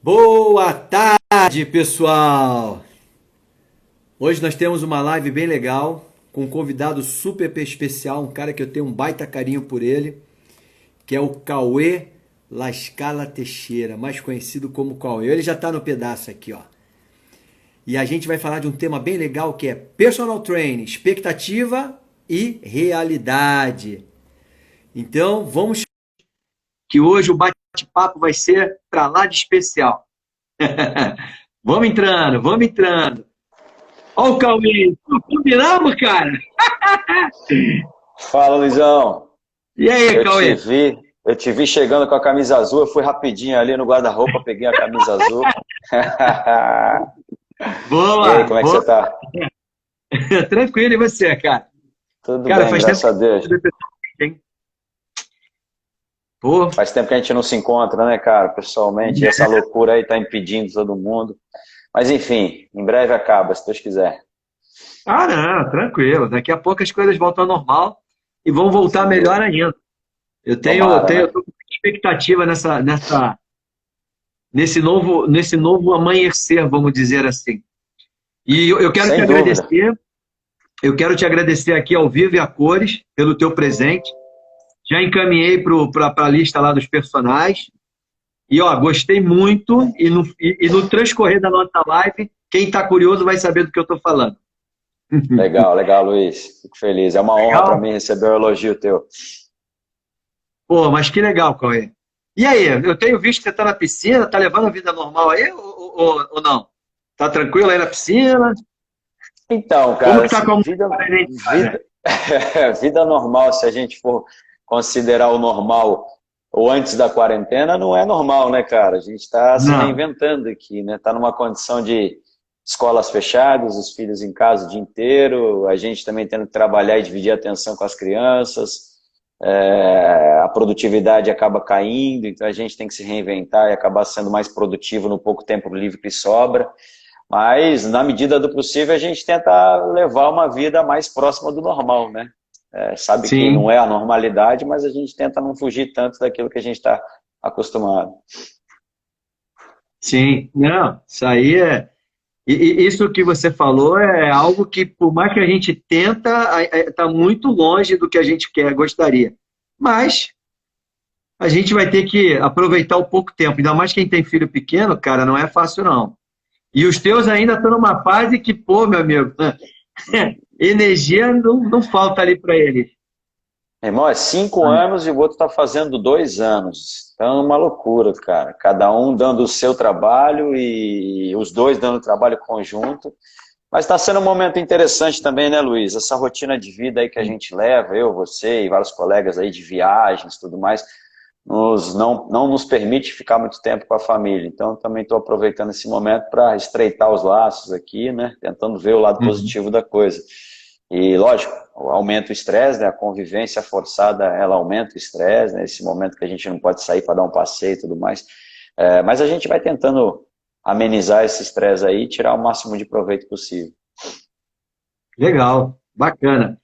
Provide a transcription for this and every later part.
Boa tarde, pessoal! Hoje nós temos uma live bem legal com um convidado super especial, um cara que eu tenho um baita carinho por ele, que é o Cauê Lascala Teixeira, mais conhecido como Cauê. Ele já está no pedaço aqui, ó. E a gente vai falar de um tema bem legal que é personal training, expectativa e realidade. Então, vamos que hoje o bate-papo vai ser para lá de especial. Vamos entrando, vamos entrando. Olha o Cauê, combinamos, cara? Fala, Luizão. E aí, Eu te Cauê? vi, eu te vi chegando com a camisa azul. Eu fui rapidinho ali no guarda-roupa, peguei a camisa azul. E aí, Boa, como é que boa. você tá? Tranquilo, e você, cara? Tudo Cara, bem, faz tempo graças que a a gente Deus. não se vê pessoalmente, hein? Pô, Faz tempo que a gente não se encontra, né, cara, pessoalmente. E essa loucura aí tá impedindo todo mundo. Mas enfim, em breve acaba, se Deus quiser. não, tranquilo. Daqui a pouco as coisas voltam ao normal e vão voltar Sem melhor dúvida. ainda. Eu Tomara, tô com expectativa nesse novo amanhecer, vamos dizer assim. E eu quero te sem dúvida. agradecer, eu quero te agradecer aqui ao vivo e a cores pelo teu presente. Já encaminhei para a lista lá dos personagens. E, ó, gostei muito. E no transcorrer da nossa live, quem está curioso vai saber do que eu estou falando. Legal, legal, Luiz. Fico feliz. É uma honra para Legal? mim receber o elogio teu. Pô, mas que legal, Cauê. E aí, eu tenho visto que você está na piscina, tá levando a vida normal aí ou não? Tá tranquilo aí na piscina? Então, Como cara, que tá com a vida, mulher? vida, vida normal, se a gente for considerar o normal ou antes da quarentena, não é normal, né, cara? A gente está se Não. reinventando aqui, né? Está numa condição de escolas fechadas, os filhos em casa o dia inteiro, a gente também tendo que trabalhar e dividir a atenção com as crianças, a produtividade acaba caindo, então a gente tem que se reinventar e acabar sendo mais produtivo no pouco tempo livre que sobra. Mas, na medida do possível, a gente tenta levar uma vida mais próxima do normal, né? Sabe que não Sim, é a normalidade, mas a gente tenta não fugir tanto daquilo que a gente está acostumado. sim. Não, isso aí é. Isso que você falou é algo que, por mais que a gente tenta, está muito longe do que a gente quer, gostaria. Mas a gente vai ter que aproveitar o pouco tempo. Ainda mais quem tem filho pequeno, cara, não é fácil, não. E os teus ainda estão numa fase que, pô, meu amigo, energia não falta ali para eles. Irmão, é 5 anos e o outro está fazendo 2 anos. Então é uma loucura, cara. Cada um dando o seu trabalho e os dois dando trabalho conjunto. Mas está sendo um momento interessante também, né, Luiz? Essa rotina de vida aí que a gente leva, eu, você e vários colegas aí de viagens e tudo mais, não nos permite ficar muito tempo com a família. Então, também estou aproveitando esse momento para estreitar os laços aqui, né? Tentando ver o lado Uhum. positivo da coisa. E, lógico, aumenta o estresse, né? A convivência forçada, ela aumenta o estresse, né? Esse momento que a gente não pode sair para dar um passeio e tudo mais. Mas a gente vai tentando amenizar esse estresse aí e tirar o máximo de proveito possível. Legal, bacana.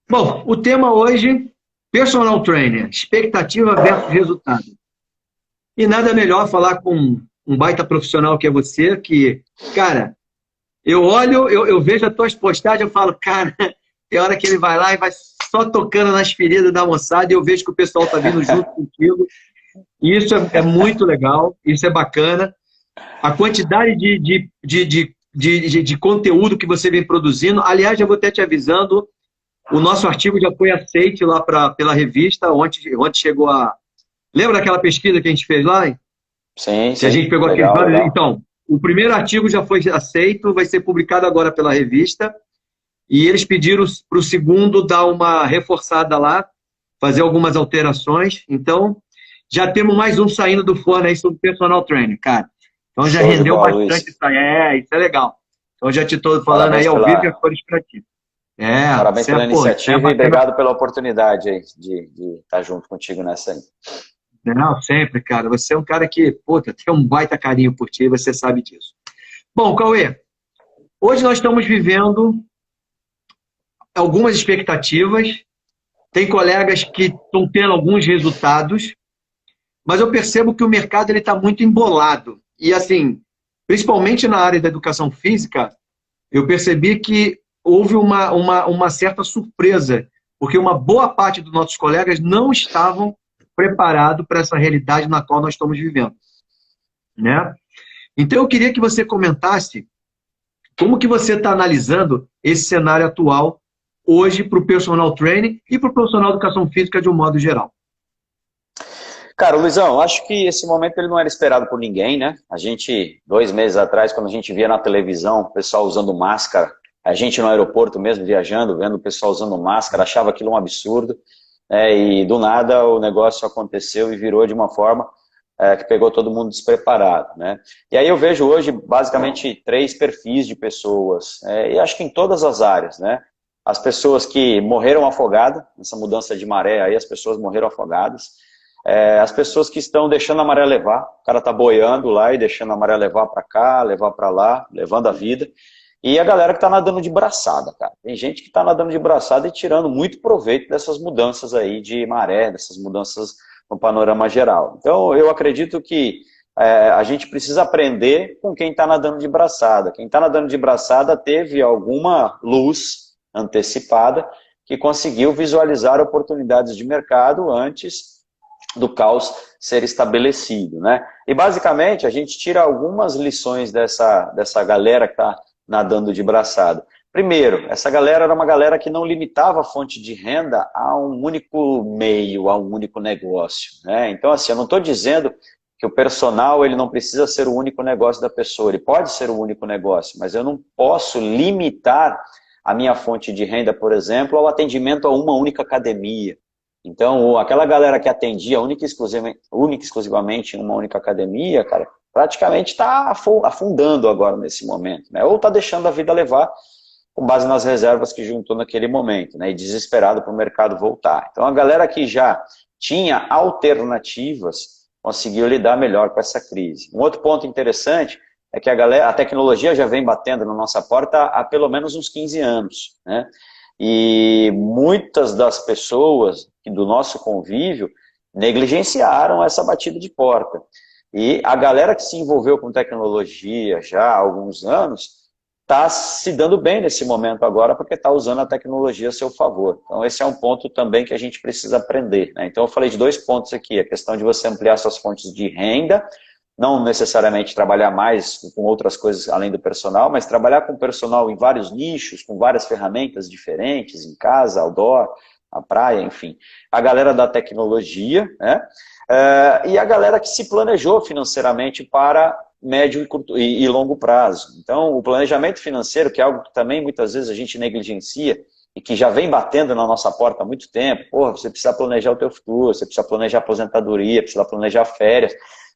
Bom, o tema hoje, personal trainer, expectativa versus resultado. E nada melhor falar com um baita profissional que é você, que, cara, eu olho, eu vejo as tuas postagens, eu falo, cara, tem hora que ele vai lá e vai só tocando nas feridas da moçada e eu vejo que o pessoal está vindo junto contigo. E isso é muito legal, isso é bacana. A quantidade de conteúdo que você vem produzindo. Aliás, eu vou até te avisando, o nosso artigo já foi aceito lá pela revista, ontem chegou a... Lembra daquela pesquisa que a gente fez lá? Sim, Que a gente sim, pegou aqueles legal, vários... legal. Então, o primeiro artigo já foi aceito, vai ser publicado agora pela revista, e eles pediram para o segundo dar uma reforçada lá, fazer algumas alterações. Então, já temos mais um saindo do forno aí sobre personal training, cara. Então já Show de rendeu bola, Luiz. bastante isso aí. Isso é legal. Então já te estou falando aí Parabéns ao vivo e a pela, cores para ti. parabéns Isso é, pela pô, isso é iniciativa e bacana. obrigado pela oportunidade aí de estar junto contigo nessa aí. Não, sempre, cara. Você é um cara que, puta, tem um baita carinho por ti, você sabe disso. Bom, Cauê, hoje nós estamos vivendo algumas expectativas. Tem colegas que estão tendo alguns resultados, mas eu percebo que o mercado está muito embolado. E assim, principalmente na área da educação física, eu percebi que houve uma certa surpresa, porque uma boa parte dos nossos colegas não estavam preparados para essa realidade na qual nós estamos vivendo, né? Então, eu queria que você comentasse como que você está analisando esse cenário atual hoje para o personal training e para o profissional de educação física de um modo geral. Cara, Luizão, acho que esse momento ele não era esperado por ninguém, né? A gente, 2 meses atrás, quando a gente via na televisão o pessoal usando máscara, a gente no aeroporto mesmo, viajando, vendo o pessoal usando máscara, achava aquilo um absurdo, e do nada o negócio aconteceu e virou de uma forma que pegou todo mundo despreparado, né? E aí eu vejo hoje, basicamente, 3 perfis de pessoas, e acho que em todas as áreas, né? As pessoas que morreram afogadas, nessa mudança de maré aí, as pessoas morreram afogadas. As pessoas que estão deixando a maré levar, o cara tá boiando lá e deixando a maré levar para cá, levar para lá, levando a vida. E a galera que tá nadando de braçada, cara. Tem gente que tá nadando de braçada e tirando muito proveito dessas mudanças aí de maré, dessas mudanças no panorama geral. Então, eu acredito que a gente precisa aprender com quem tá nadando de braçada. Quem tá nadando de braçada teve alguma luz antecipada que conseguiu visualizar oportunidades de mercado antes do caos ser estabelecido, né? E basicamente a gente tira algumas lições dessa galera que está nadando de braçada. Primeiro, essa galera era uma galera que não limitava a fonte de renda a um único meio, a um único negócio, né? Então, assim, eu não estou dizendo que o personal ele não precisa ser o único negócio da pessoa, ele pode ser o único negócio, mas eu não posso limitar a minha fonte de renda, por exemplo, ao atendimento a uma única academia. Então, aquela galera que atendia única e exclusivamente em uma única academia, cara, praticamente está afundando agora nesse momento, né? Ou está deixando a vida levar com base nas reservas que juntou naquele momento, né? E desesperado para o mercado voltar. Então, a galera que já tinha alternativas conseguiu lidar melhor com essa crise. Um outro ponto interessante é que a tecnologia já vem batendo na nossa porta há pelo menos uns 15 anos, né? E muitas das pessoas do nosso convívio negligenciaram essa batida de porta. E a galera que se envolveu com tecnologia já há alguns anos está se dando bem nesse momento agora porque está usando a tecnologia a seu favor. Então esse é um ponto também que a gente precisa aprender, né? Então eu falei de 2 pontos aqui, a questão de você ampliar suas fontes de renda, não necessariamente trabalhar mais com outras coisas além do personal, mas trabalhar com personal em vários nichos, com várias ferramentas diferentes, em casa, outdoor, na praia, enfim. A galera da tecnologia, né? E a galera que se planejou financeiramente para médio e longo prazo. Então, o planejamento financeiro, que é algo que também muitas vezes a gente negligencia, e que já vem batendo na nossa porta há muito tempo. Porra, você precisa planejar o teu futuro, você precisa planejar aposentadoria, precisa planejar férias,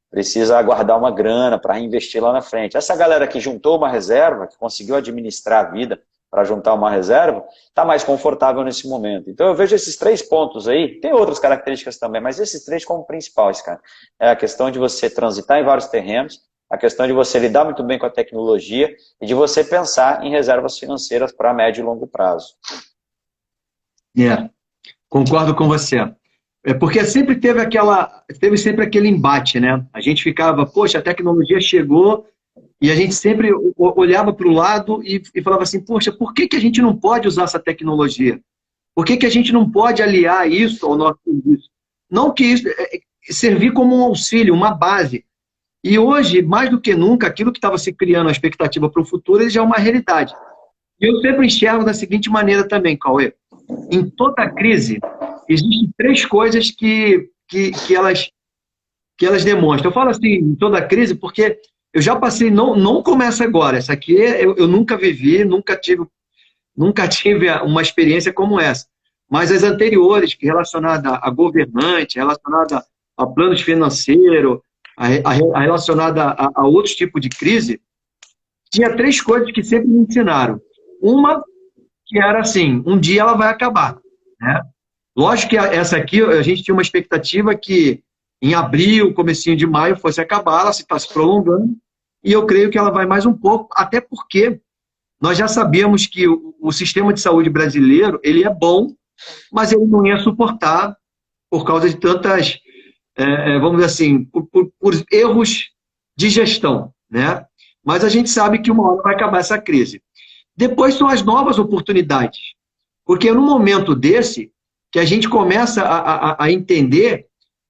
precisa guardar uma grana para reinvestir lá na frente. Essa galera que juntou uma reserva, que conseguiu administrar a vida para juntar uma reserva, está mais confortável nesse momento. Então eu vejo esses 3 pontos aí, tem outras características também, mas esses 3 como principais, cara. É a questão de você transitar em vários terrenos, a questão de você lidar muito bem com a tecnologia e de você pensar em reservas financeiras para médio e longo prazo. Concordo com você. Porque teve sempre aquele embate, né? A gente ficava, poxa, a tecnologia chegou e a gente sempre olhava para o lado e falava assim, poxa, por que a gente não pode usar essa tecnologia? Por que a gente não pode aliar isso ao nosso serviço? Não que isso servir como um auxílio, uma base. E hoje, mais do que nunca, aquilo que estava se criando a expectativa para o futuro, ele já é uma realidade. E eu sempre enxergo da seguinte maneira também, Cauê. Em toda crise, existem 3 coisas que elas demonstram. Eu falo assim, em toda crise, porque eu já passei, não começa agora. Essa aqui eu nunca vivi, nunca tive uma experiência como essa. Mas as anteriores, que relacionada a governante, relacionada a planos financeiros, relacionada a outros tipos de crise, tinha 3 coisas que sempre me ensinaram. Uma, que era assim, um dia ela vai acabar, né? Lógico que essa aqui, a gente tinha uma expectativa que em abril, comecinho de maio, fosse acabar, ela está se prolongando, e eu creio que ela vai mais um pouco, até porque nós já sabíamos que o sistema de saúde brasileiro, ele é bom, mas ele não ia suportar por causa de vamos dizer assim, por erros de gestão, né? Mas a gente sabe que uma hora vai acabar essa crise. Depois são as novas oportunidades, porque é num momento desse que a gente começa a entender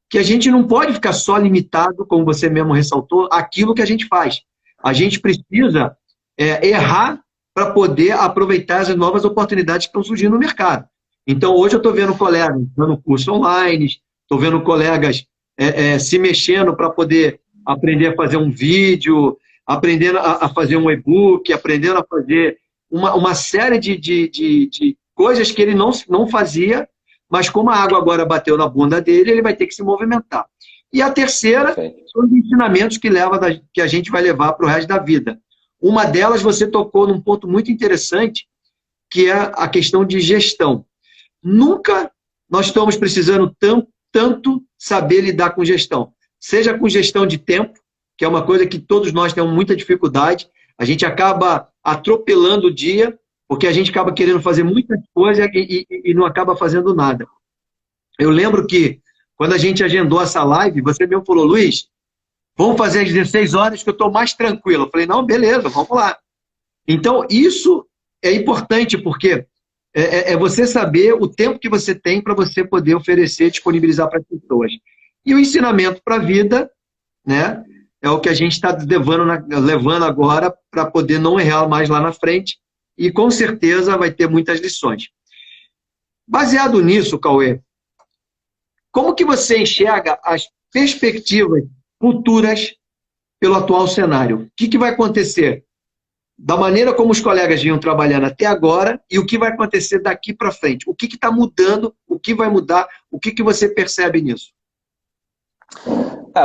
que a gente não pode ficar só limitado, como você mesmo ressaltou, aquilo que a gente faz. A gente precisa errar para poder aproveitar as novas oportunidades que estão surgindo no mercado. Então, hoje eu estou vendo colegas dando curso online, estou vendo colegas se mexendo para poder aprender a fazer um vídeo, aprendendo a fazer um e-book, aprendendo a fazer uma série de coisas que ele não fazia, mas como a água agora bateu na bunda dele, ele vai ter que se movimentar. E a terceira Perfeito. são os ensinamentos que a gente vai levar para o resto da vida. Uma delas, você tocou num ponto muito interessante, que é a questão de gestão. Nunca nós estamos precisando tanto saber lidar com gestão. Seja com gestão de tempo, que é uma coisa que todos nós temos muita dificuldade, a gente acaba atropelando o dia, porque a gente acaba querendo fazer muitas coisas e não acaba fazendo nada. Eu lembro que, quando a gente agendou essa live, você mesmo falou, Luiz, vamos fazer às 16 horas que eu estou mais tranquilo. Eu falei, não, beleza, vamos lá. Então, isso é importante, porque é você saber o tempo que você tem para você poder oferecer, disponibilizar para as pessoas. E o ensinamento para a vida, né, é o que a gente está levando agora para poder não errar mais lá na frente, e com certeza vai ter muitas lições. Baseado nisso, Cauê, como que você enxerga as perspectivas futuras pelo atual cenário? O que vai acontecer da maneira como os colegas vinham trabalhando até agora e o que vai acontecer daqui para frente? O que está mudando? O que vai mudar? O que você percebe nisso?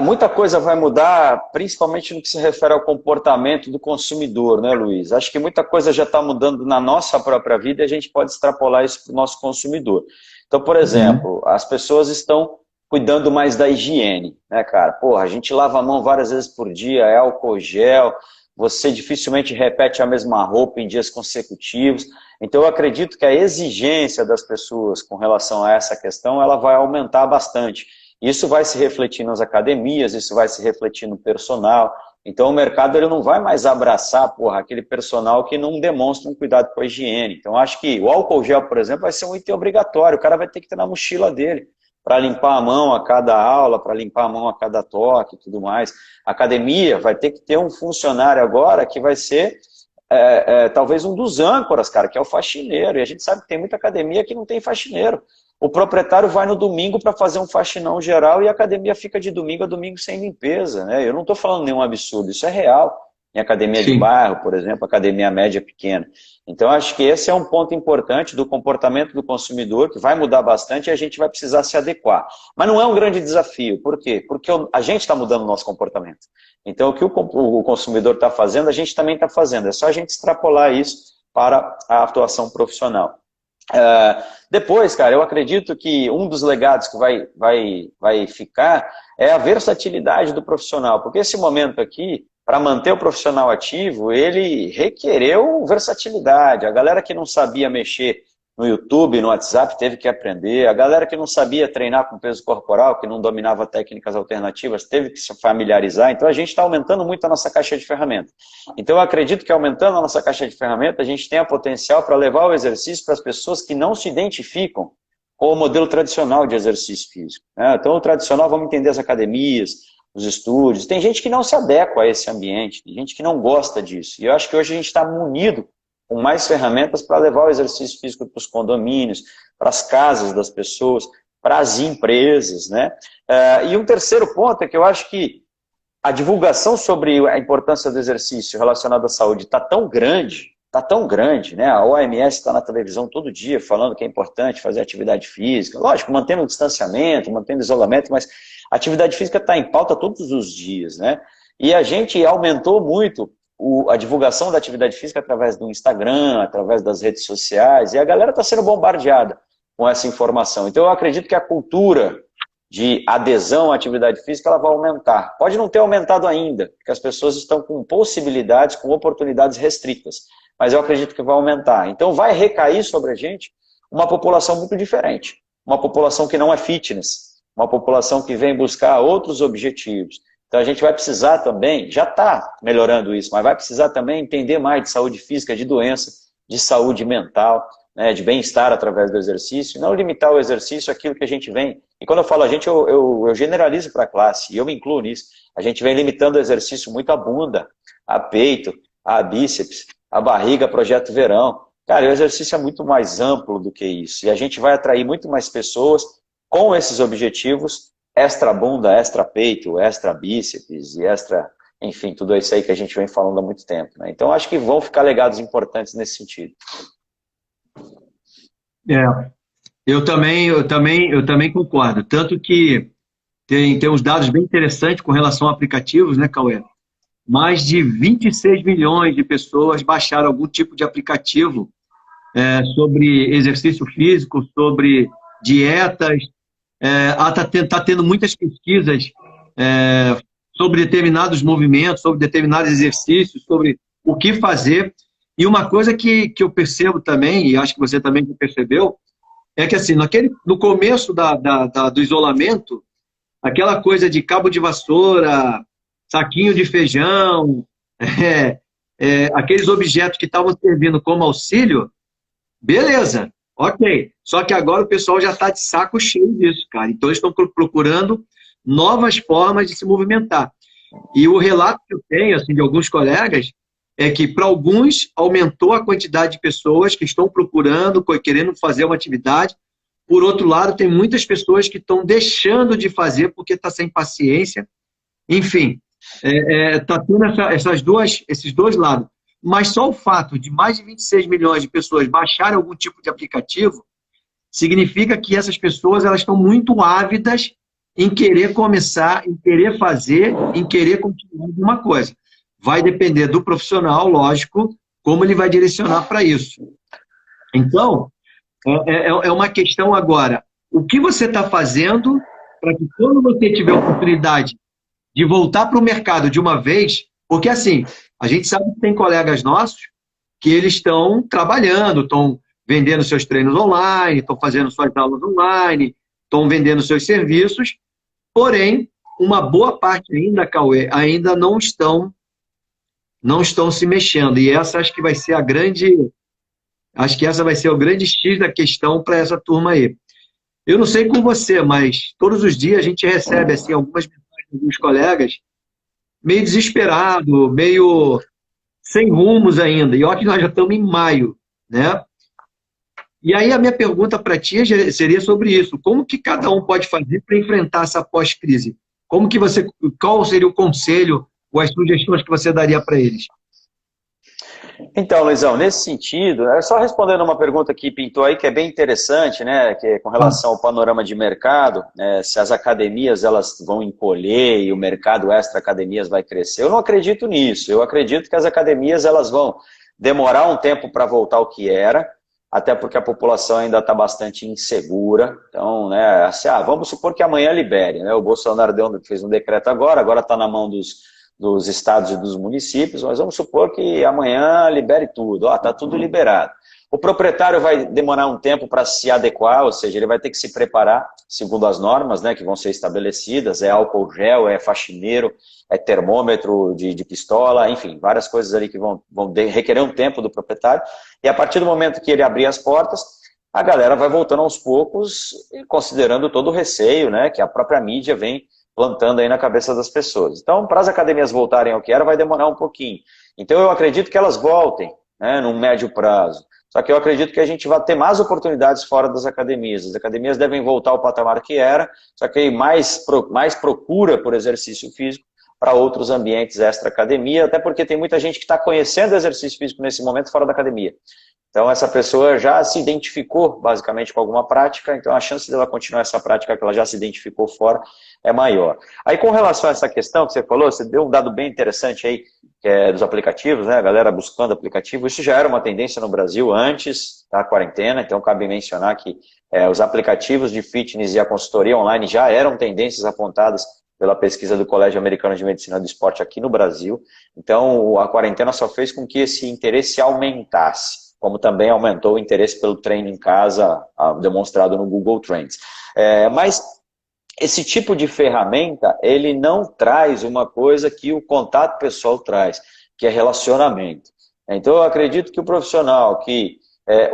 Muita coisa vai mudar, principalmente no que se refere ao comportamento do consumidor, né, Luiz? Acho que muita coisa já está mudando na nossa própria vida e a gente pode extrapolar isso para o nosso consumidor. Então, por exemplo, as pessoas estão cuidando mais da higiene, né, cara? Porra, a gente lava a mão várias vezes por dia, é álcool gel, você dificilmente repete a mesma roupa em dias consecutivos. Então, eu acredito que a exigência das pessoas com relação a essa questão, ela vai aumentar bastante. Isso vai se refletir nas academias, isso vai se refletir no personal. Então o mercado ele não vai mais abraçar aquele personal que não demonstra um cuidado com a higiene. Então acho que o álcool gel, por exemplo, vai ser um item obrigatório. O cara vai ter que ter na mochila dele para limpar a mão a cada aula, para limpar a mão a cada toque e tudo mais. A academia vai ter que ter um funcionário agora que vai ser talvez um dos âncoras, cara, que é o faxineiro. E a gente sabe que tem muita academia que não tem faxineiro. O proprietário vai no domingo para fazer um faxinão geral e a academia fica de domingo a domingo sem limpeza, né? Eu não estou falando nenhum absurdo, isso é real. Em academia de bairro, por exemplo, academia média pequena. Então, acho que esse é um ponto importante do comportamento do consumidor, que vai mudar bastante e a gente vai precisar se adequar. Mas não é um grande desafio. Por quê? Porque a gente está mudando o nosso comportamento. Então, o que o consumidor está fazendo, a gente também está fazendo. É só a gente extrapolar isso para a atuação profissional. Depois, cara, eu acredito que um dos legados que vai ficar é a versatilidade do profissional, porque esse momento aqui, para manter o profissional ativo, ele requereu versatilidade. A galera que não sabia mexer no YouTube, no WhatsApp, teve que aprender. A galera que não sabia treinar com peso corporal, que não dominava técnicas alternativas, teve que se familiarizar. Então, a gente está aumentando muito a nossa caixa de ferramentas. Então, eu acredito que aumentando a nossa caixa de ferramentas, a gente tem a potencial para levar o exercício para as pessoas que não se identificam com o modelo tradicional de exercício físico. Então, o tradicional, vamos entender as academias, os estúdios. Tem gente que não se adequa a esse ambiente, tem gente que não gosta disso. E eu acho que hoje a gente está munido com mais ferramentas para levar o exercício físico para os condomínios, para as casas das pessoas, para as empresas, né? E um terceiro ponto é que eu acho que a divulgação sobre a importância do exercício relacionado à saúde está tão grande, né? A OMS está na televisão todo dia falando que é importante fazer atividade física, lógico, mantendo o distanciamento, mantendo o isolamento, mas a atividade física está em pauta todos os dias, né? E a gente aumentou muito a divulgação da atividade física através do Instagram, através das redes sociais, e a galera está sendo bombardeada com essa informação. Então eu acredito que a cultura de adesão à atividade física ela vai aumentar. Pode não ter aumentado ainda, porque as pessoas estão com possibilidades, com oportunidades restritas, mas eu acredito que vai aumentar. Então vai recair sobre a gente uma população muito diferente, uma população que não é fitness, uma população que vem buscar outros objetivos. Então a gente vai precisar também, já está melhorando isso, mas vai precisar também entender mais de saúde física, de doença, de saúde mental, né, de bem-estar através do exercício, e não limitar o exercício àquilo que a gente vem. E quando eu falo a gente, eu generalizo para a classe, e eu me incluo nisso. A gente vem limitando o exercício muito à bunda, a peito, a bíceps, a barriga, projeto verão. Cara, o exercício é muito mais amplo do que isso. E a gente vai atrair muito mais pessoas com esses objetivos, extra bunda, extra peito, extra bíceps e extra, enfim, tudo isso aí que a gente vem falando há muito tempo, né? Então acho que vão ficar legados importantes nesse sentido. É, eu também concordo. Tanto que tem uns dados bem interessantes com relação a aplicativos, né, Cauê? Mais de 26 milhões de pessoas baixaram algum tipo de aplicativo sobre exercício físico, sobre dietas. Tá tendo muitas pesquisas sobre determinados movimentos, sobre determinados exercícios, sobre o que fazer. E uma coisa que eu percebo também, e acho que você também percebeu, é que assim, no começo do isolamento, aquela coisa de cabo de vassoura, saquinho de feijão, aqueles objetos que estavam servindo como auxílio, beleza, ok. Só que agora o pessoal já está de saco cheio disso, cara. Então eles estão procurando novas formas de se movimentar. E o relato que eu tenho assim, de alguns colegas é que para alguns aumentou a quantidade de pessoas que estão procurando, querendo fazer uma atividade. Por outro lado, tem muitas pessoas que estão deixando de fazer porque está sem paciência. Enfim, está tendo esses dois lados. Mas só o fato de mais de 26 milhões de pessoas baixarem algum tipo de aplicativo significa que essas pessoas elas estão muito ávidas em querer começar, em querer fazer, em querer continuar alguma coisa. Vai depender do profissional, lógico, como ele vai direcionar para isso. Então, é uma questão agora. O que você está fazendo para que quando você tiver a oportunidade de voltar para o mercado de uma vez, porque assim, a gente sabe que tem colegas nossos que eles estão trabalhando, estão vendendo seus treinos online, estão fazendo suas aulas online, estão vendendo seus serviços, porém, uma boa parte ainda, Cauê, ainda não estão se mexendo. E essa acho que vai ser acho que essa vai ser o grande X da questão para essa turma aí. Eu não sei com você, mas todos os dias a gente recebe assim, algumas mensagens dos colegas meio desesperado, meio sem rumos ainda. E olha que nós já estamos em maio, né? E aí a minha pergunta para ti seria sobre isso. Como que cada um pode fazer para enfrentar essa pós-crise? Qual seria o conselho ou as sugestões que você daria para eles? Então, Luizão, nesse sentido, só respondendo uma pergunta que pintou aí, que é bem interessante, né, que é com relação ao panorama de mercado, se as academias elas vão encolher e o mercado extra-academias vai crescer. Eu não acredito nisso, eu acredito que as academias elas vão demorar um tempo para voltar ao que era, até porque a população ainda está bastante insegura. Então, né, assim, vamos supor que amanhã libere, né, o Bolsonaro fez um decreto agora está na mão dos estados e dos municípios, mas vamos supor que amanhã libere tudo, está tudo liberado. O proprietário vai demorar um tempo para se adequar, ou seja, ele vai ter que se preparar segundo as normas, né, que vão ser estabelecidas, álcool gel, faxineiro, termômetro de pistola, enfim, várias coisas ali que vão requerer um tempo do proprietário, e a partir do momento que ele abrir as portas, a galera vai voltando aos poucos, considerando todo o receio, né, que a própria mídia vem plantando aí na cabeça das pessoas. Então, para as academias voltarem ao que era, vai demorar um pouquinho. Então, eu acredito que elas voltem, né, num médio prazo. Só que eu acredito que a gente vai ter mais oportunidades fora das academias. As academias devem voltar ao patamar que era, só que mais procura por exercício físico para outros ambientes extra-academia, até porque tem muita gente que está conhecendo exercício físico nesse momento fora da academia. Então, essa pessoa já se identificou, basicamente, com alguma prática, então a chance dela continuar essa prática que ela já se identificou fora é maior. Aí, com relação a essa questão que você falou, você deu um dado bem interessante aí, que é dos aplicativos, né? A galera buscando aplicativo. Isso já era uma tendência no Brasil antes da quarentena, então cabe mencionar que os aplicativos de fitness e a consultoria online já eram tendências apontadas pela pesquisa do Colégio Americano de Medicina do Esporte aqui no Brasil. Então, a quarentena só fez com que esse interesse aumentasse, como também aumentou o interesse pelo treino em casa, demonstrado no Google Trends. Mas esse tipo de ferramenta, ele não traz uma coisa que o contato pessoal traz, que é relacionamento. Então, eu acredito que o profissional que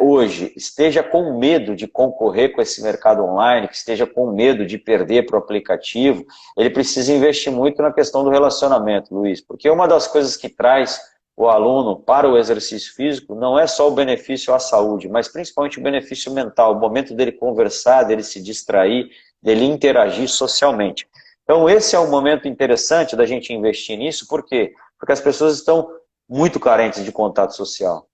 hoje esteja com medo de concorrer com esse mercado online, que esteja com medo de perder para o aplicativo, ele precisa investir muito na questão do relacionamento, Luiz, porque uma das coisas que traz o aluno para o exercício físico não é só o benefício à saúde, mas principalmente o benefício mental, o momento dele conversar, dele se distrair, dele interagir socialmente. Então esse é um momento interessante da gente investir nisso, por quê? Porque as pessoas estão muito carentes de contato social.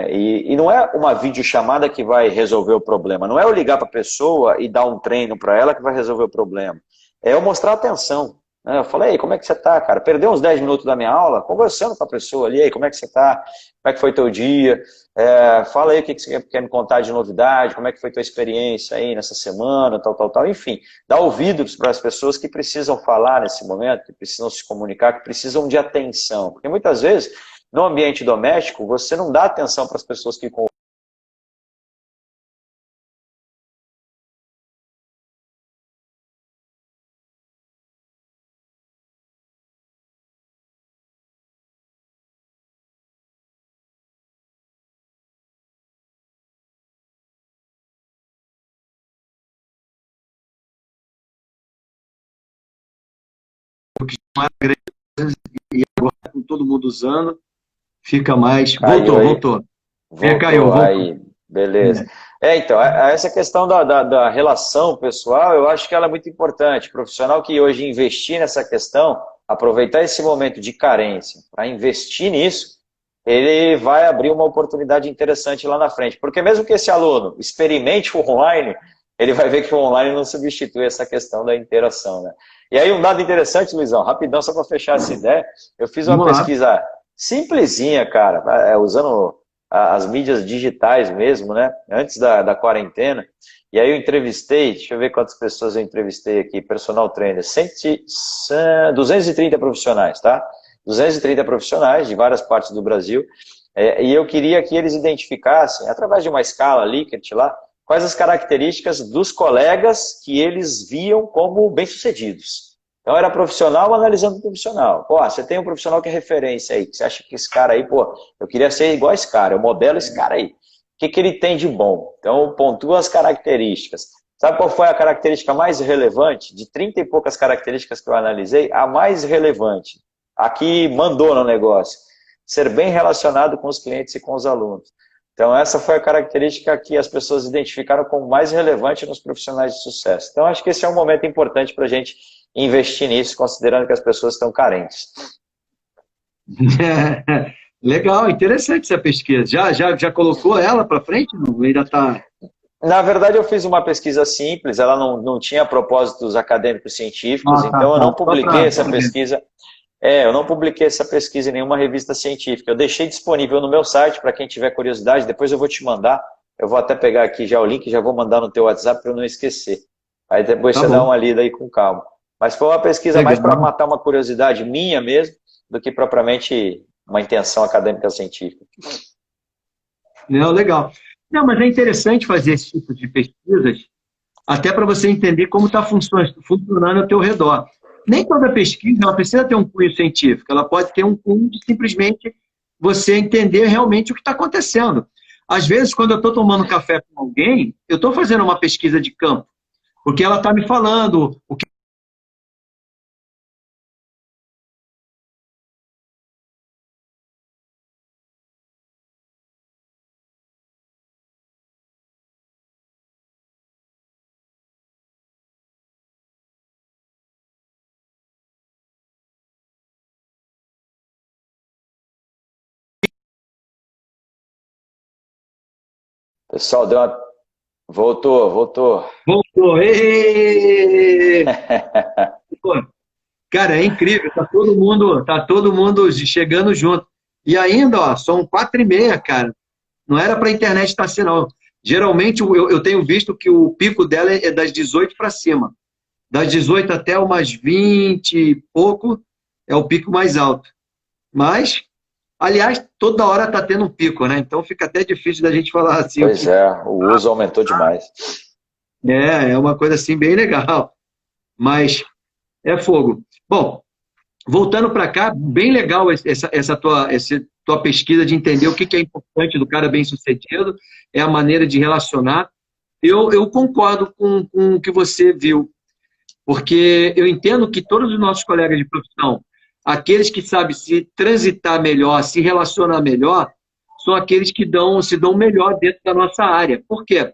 E não é uma videochamada que vai resolver o problema, não é eu ligar para a pessoa e dar um treino para ela que vai resolver o problema, é eu mostrar atenção. Eu falei, como é que você está, cara? Perdeu uns 10 minutos da minha aula, conversando com a pessoa ali, como é que você está? Como é que foi teu dia? Fala aí o que você quer me contar de novidade, como é que foi tua experiência aí nessa semana, tal. Enfim, dá ouvidos para as pessoas que precisam falar nesse momento, que precisam se comunicar, que precisam de atenção. Porque muitas vezes, no ambiente doméstico, você não dá atenção para as pessoas que E agora com todo mundo usando, fica mais. caiu aí. Voltou. Caiu, Voltou, voltou. aí, beleza. Então, essa questão da relação pessoal, eu acho que ela é muito importante. O profissional que hoje investir nessa questão, aproveitar esse momento de carência para investir nisso, ele vai abrir uma oportunidade interessante lá na frente. Porque mesmo que esse aluno experimente o online, ele vai ver que o online não substitui essa questão da interação, né? E aí um dado interessante, Luizão, rapidão, só para fechar essa ideia, eu fiz uma Vamos lá. pesquisa simplesinha, cara, usando as mídias digitais mesmo, né? Antes da quarentena. E aí eu entrevistei, deixa eu ver quantas pessoas eu entrevistei aqui, personal trainer, 230 profissionais, tá? 230 profissionais de várias partes do Brasil. E eu queria que eles identificassem, através de uma escala Likert lá, quais as características dos colegas que eles viam como bem-sucedidos. Então era profissional analisando o profissional. Pô, você tem um profissional que é referência aí, que você acha que esse cara aí, pô, eu queria ser igual a esse cara, eu modelo esse cara aí. O que ele tem de bom? Então pontua as características. Sabe qual foi a característica mais relevante? De 30 e poucas características que eu analisei, a mais relevante, a que mandou no negócio, ser bem relacionado com os clientes e com os alunos. Então essa foi a característica que as pessoas identificaram como mais relevante nos profissionais de sucesso. Então acho que esse é um momento importante para a gente investir nisso, considerando que as pessoas estão carentes. Legal, interessante essa pesquisa. Já colocou ela para frente? Não, ainda está. Na verdade, eu fiz uma pesquisa simples, ela não tinha propósitos acadêmicos científicos, então eu não publiquei essa pesquisa. Eu não publiquei essa pesquisa em nenhuma revista científica. Eu deixei disponível no meu site para quem tiver curiosidade. Depois eu vou te mandar. Eu vou até pegar aqui já o link, já vou mandar no teu WhatsApp para eu não esquecer. Aí depois você dá uma lida aí com calma. Mas foi uma pesquisa mais para matar uma curiosidade minha mesmo, do que propriamente uma intenção acadêmica científica. Não, legal. Não, mas é interessante fazer esse tipo de pesquisas, até para você entender como está funcionando ao teu redor. Nem toda pesquisa ela precisa ter um cunho científico, ela pode ter um cunho de simplesmente você entender realmente o que está acontecendo. Às vezes, quando eu estou tomando café com alguém, eu estou fazendo uma pesquisa de campo, porque ela está me falando o que. Pessoal, voltou. Voltou! Cara, é incrível, tá todo mundo chegando junto. E ainda, ó, são 4h30, cara. Não era para a internet estar assim, não. Geralmente, eu tenho visto que o pico dela é das 18 para cima. Das 18 até umas 20 e pouco é o pico mais alto. Mas, aliás, toda hora está tendo um pico, né? Então fica até difícil da gente falar assim. Pois o uso aumentou demais. É uma coisa assim bem legal. Mas é fogo. Bom, voltando para cá, bem legal essa tua pesquisa de entender o que que é importante do cara bem-sucedido, é a maneira de relacionar. Eu concordo com o que você viu, porque eu entendo que todos os nossos colegas de profissão, aqueles que sabem se transitar melhor, se relacionar melhor, são aqueles que se dão melhor dentro da nossa área. Por quê?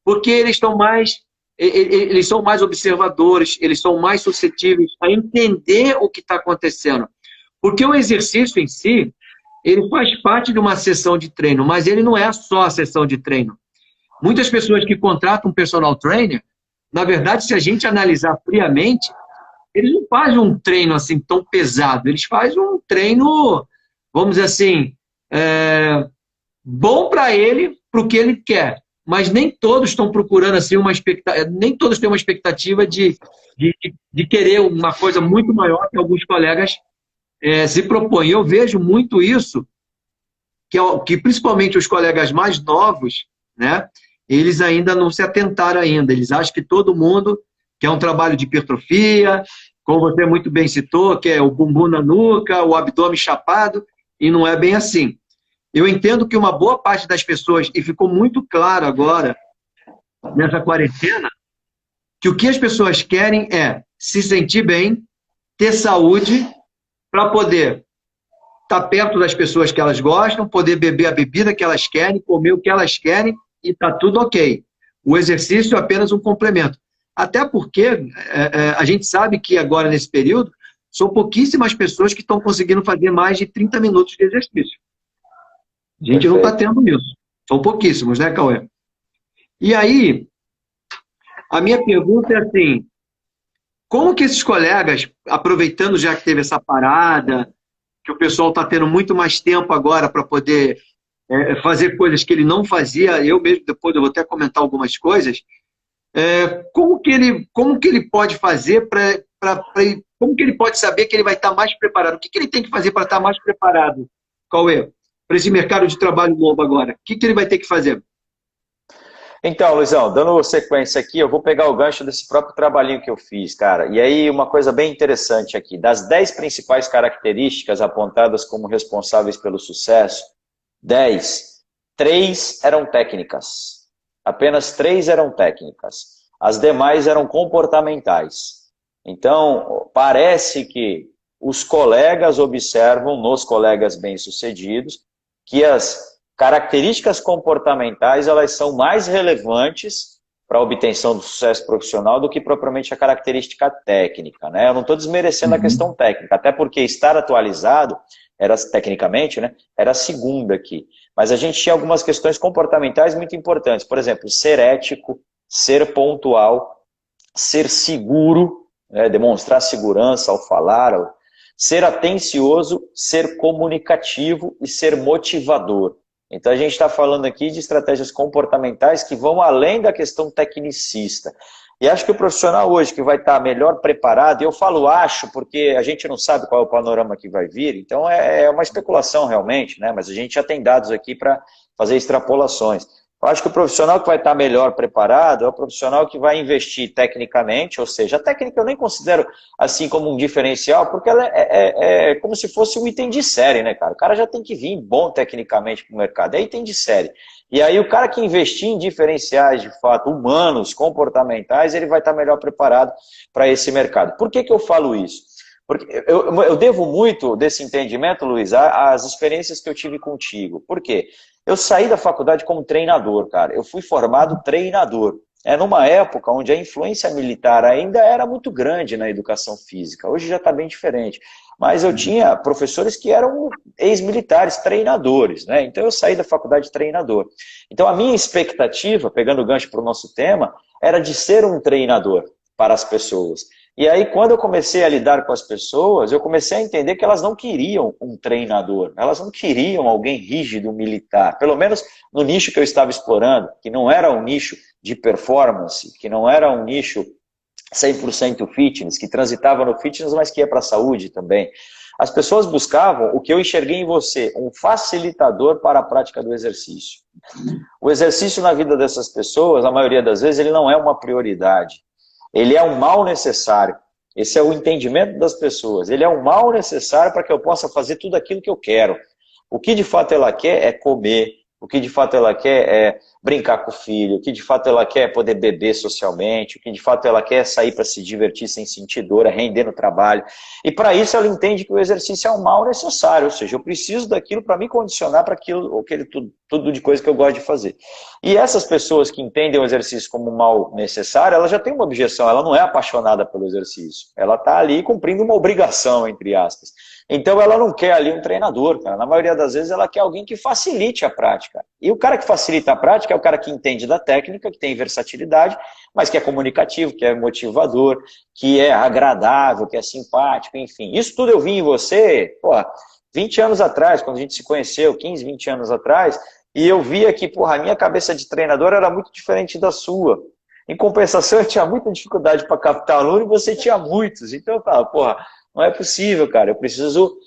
Porque eles são mais observadores, eles são mais suscetíveis a entender o que está acontecendo. Porque o exercício em si, ele faz parte de uma sessão de treino, mas ele não é só a sessão de treino. Muitas pessoas que contratam um personal trainer, na verdade, se a gente analisar friamente, eles não fazem um treino assim tão pesado, eles fazem um treino, vamos dizer assim, bom para ele, para o que ele quer. Mas nem todos estão procurando assim nem todos têm uma expectativa de querer uma coisa muito maior que alguns colegas se propõem. Eu vejo muito isso, que principalmente os colegas mais novos, né, eles ainda não se atentaram ainda. Eles acham que todo mundo quer um trabalho de hipertrofia, como você muito bem citou, que é o bumbum na nuca, o abdômen chapado, e não é bem assim. Eu entendo que uma boa parte das pessoas, e ficou muito claro agora, nessa quarentena, que o que as pessoas querem é se sentir bem, ter saúde, para poder estar perto das pessoas que elas gostam, poder beber a bebida que elas querem, comer o que elas querem, e está tudo ok. O exercício é apenas um complemento. Até porque a gente sabe que agora, nesse período, são pouquíssimas pessoas que estão conseguindo fazer mais de 30 minutos de exercício. A gente não está tendo isso. São pouquíssimos, né, Cauê? E aí, a minha pergunta é assim, como que esses colegas, aproveitando já que teve essa parada, que o pessoal está tendo muito mais tempo agora para poder fazer coisas que ele não fazia, eu mesmo depois eu vou até comentar algumas coisas, como que ele pode fazer como que ele pode saber que ele vai estar mais preparado? O que que ele tem que fazer para estar mais preparado, Cauê? Para esse mercado de trabalho novo agora? O que ele vai ter que fazer? Então, Luizão, dando sequência aqui, eu vou pegar o gancho desse próprio trabalhinho que eu fiz, cara. E aí, uma coisa bem interessante aqui. Das 10 principais características apontadas como responsáveis pelo sucesso, 10, 3 eram técnicas. Apenas 3 eram técnicas. As demais eram comportamentais. Então, parece que os colegas observam nos colegas bem-sucedidos que as características comportamentais elas são mais relevantes para a obtenção do sucesso profissional do que propriamente a característica técnica, né? Eu não estou desmerecendo a questão técnica, até porque estar atualizado, tecnicamente, né, era a segunda aqui. Mas a gente tinha algumas questões comportamentais muito importantes. Por exemplo, ser ético, ser pontual, ser seguro, né, demonstrar segurança ao falar, ser atencioso, ser comunicativo e ser motivador. Então a gente está falando aqui de estratégias comportamentais que vão além da questão tecnicista. E acho que o profissional hoje que vai estar melhor preparado, e eu falo acho porque a gente não sabe qual é o panorama que vai vir, então é uma especulação realmente, né? Mas a gente já tem dados aqui para fazer extrapolações. Eu acho que o profissional que vai estar melhor preparado é o profissional que vai investir tecnicamente, ou seja, a técnica eu nem considero assim como um diferencial, porque ela é como se fosse um item de série, né, cara? O cara já tem que vir bom tecnicamente para o mercado, é item de série. E aí o cara que investir em diferenciais, de fato, humanos, comportamentais, ele vai estar melhor preparado para esse mercado. Por que que eu falo isso? Porque eu devo muito desse entendimento, Luiz, às experiências que eu tive contigo. Por quê? Eu saí da faculdade como treinador, cara. Eu fui formado treinador. Numa época onde a influência militar ainda era muito grande na educação física. Hoje já está bem diferente. Mas eu tinha professores que eram ex-militares, treinadores, né? Então eu saí da faculdade de treinador. Então a minha expectativa, pegando o gancho para o nosso tema, era de ser um treinador para as pessoas. E aí, quando eu comecei a lidar com as pessoas, eu comecei a entender que elas não queriam um treinador, elas não queriam alguém rígido, militar, pelo menos no nicho que eu estava explorando, que não era um nicho de performance, que não era um nicho 100% fitness, que transitava no fitness, mas que ia para a saúde também. As pessoas buscavam o que eu enxerguei em você, um facilitador para a prática do exercício. O exercício na vida dessas pessoas, a maioria das vezes, ele não é uma prioridade. Ele é um mal necessário. Esse é o entendimento das pessoas. Ele é um mal necessário para que eu possa fazer tudo aquilo que eu quero. O que de fato ela quer é comer, o que de fato ela quer é brincar com o filho, o que de fato ela quer é poder beber socialmente, o que de fato ela quer é sair para se divertir sem sentir dor, é render no trabalho. E para isso ela entende que o exercício é um mal necessário, ou seja, eu preciso daquilo para me condicionar para aquilo, tudo de coisa que eu gosto de fazer. E essas pessoas que entendem o exercício como um mal necessário, ela já tem uma objeção, ela não é apaixonada pelo exercício, ela está ali cumprindo uma obrigação, entre aspas. Então ela não quer ali um treinador, cara. Na maioria das vezes ela quer alguém que facilite a prática. E o cara que facilita a prática é o cara que entende da técnica, que tem versatilidade, mas que é comunicativo, que é motivador, que é agradável, que é simpático, enfim. Isso tudo eu vi em você, pô, 20 anos atrás, quando a gente se conheceu, 15, 20 anos atrás, e eu via que, porra, a minha cabeça de treinador era muito diferente da sua. Em compensação, eu tinha muita dificuldade para captar aluno e você tinha muitos. Então eu falava, porra, não é possível, cara. Eu preciso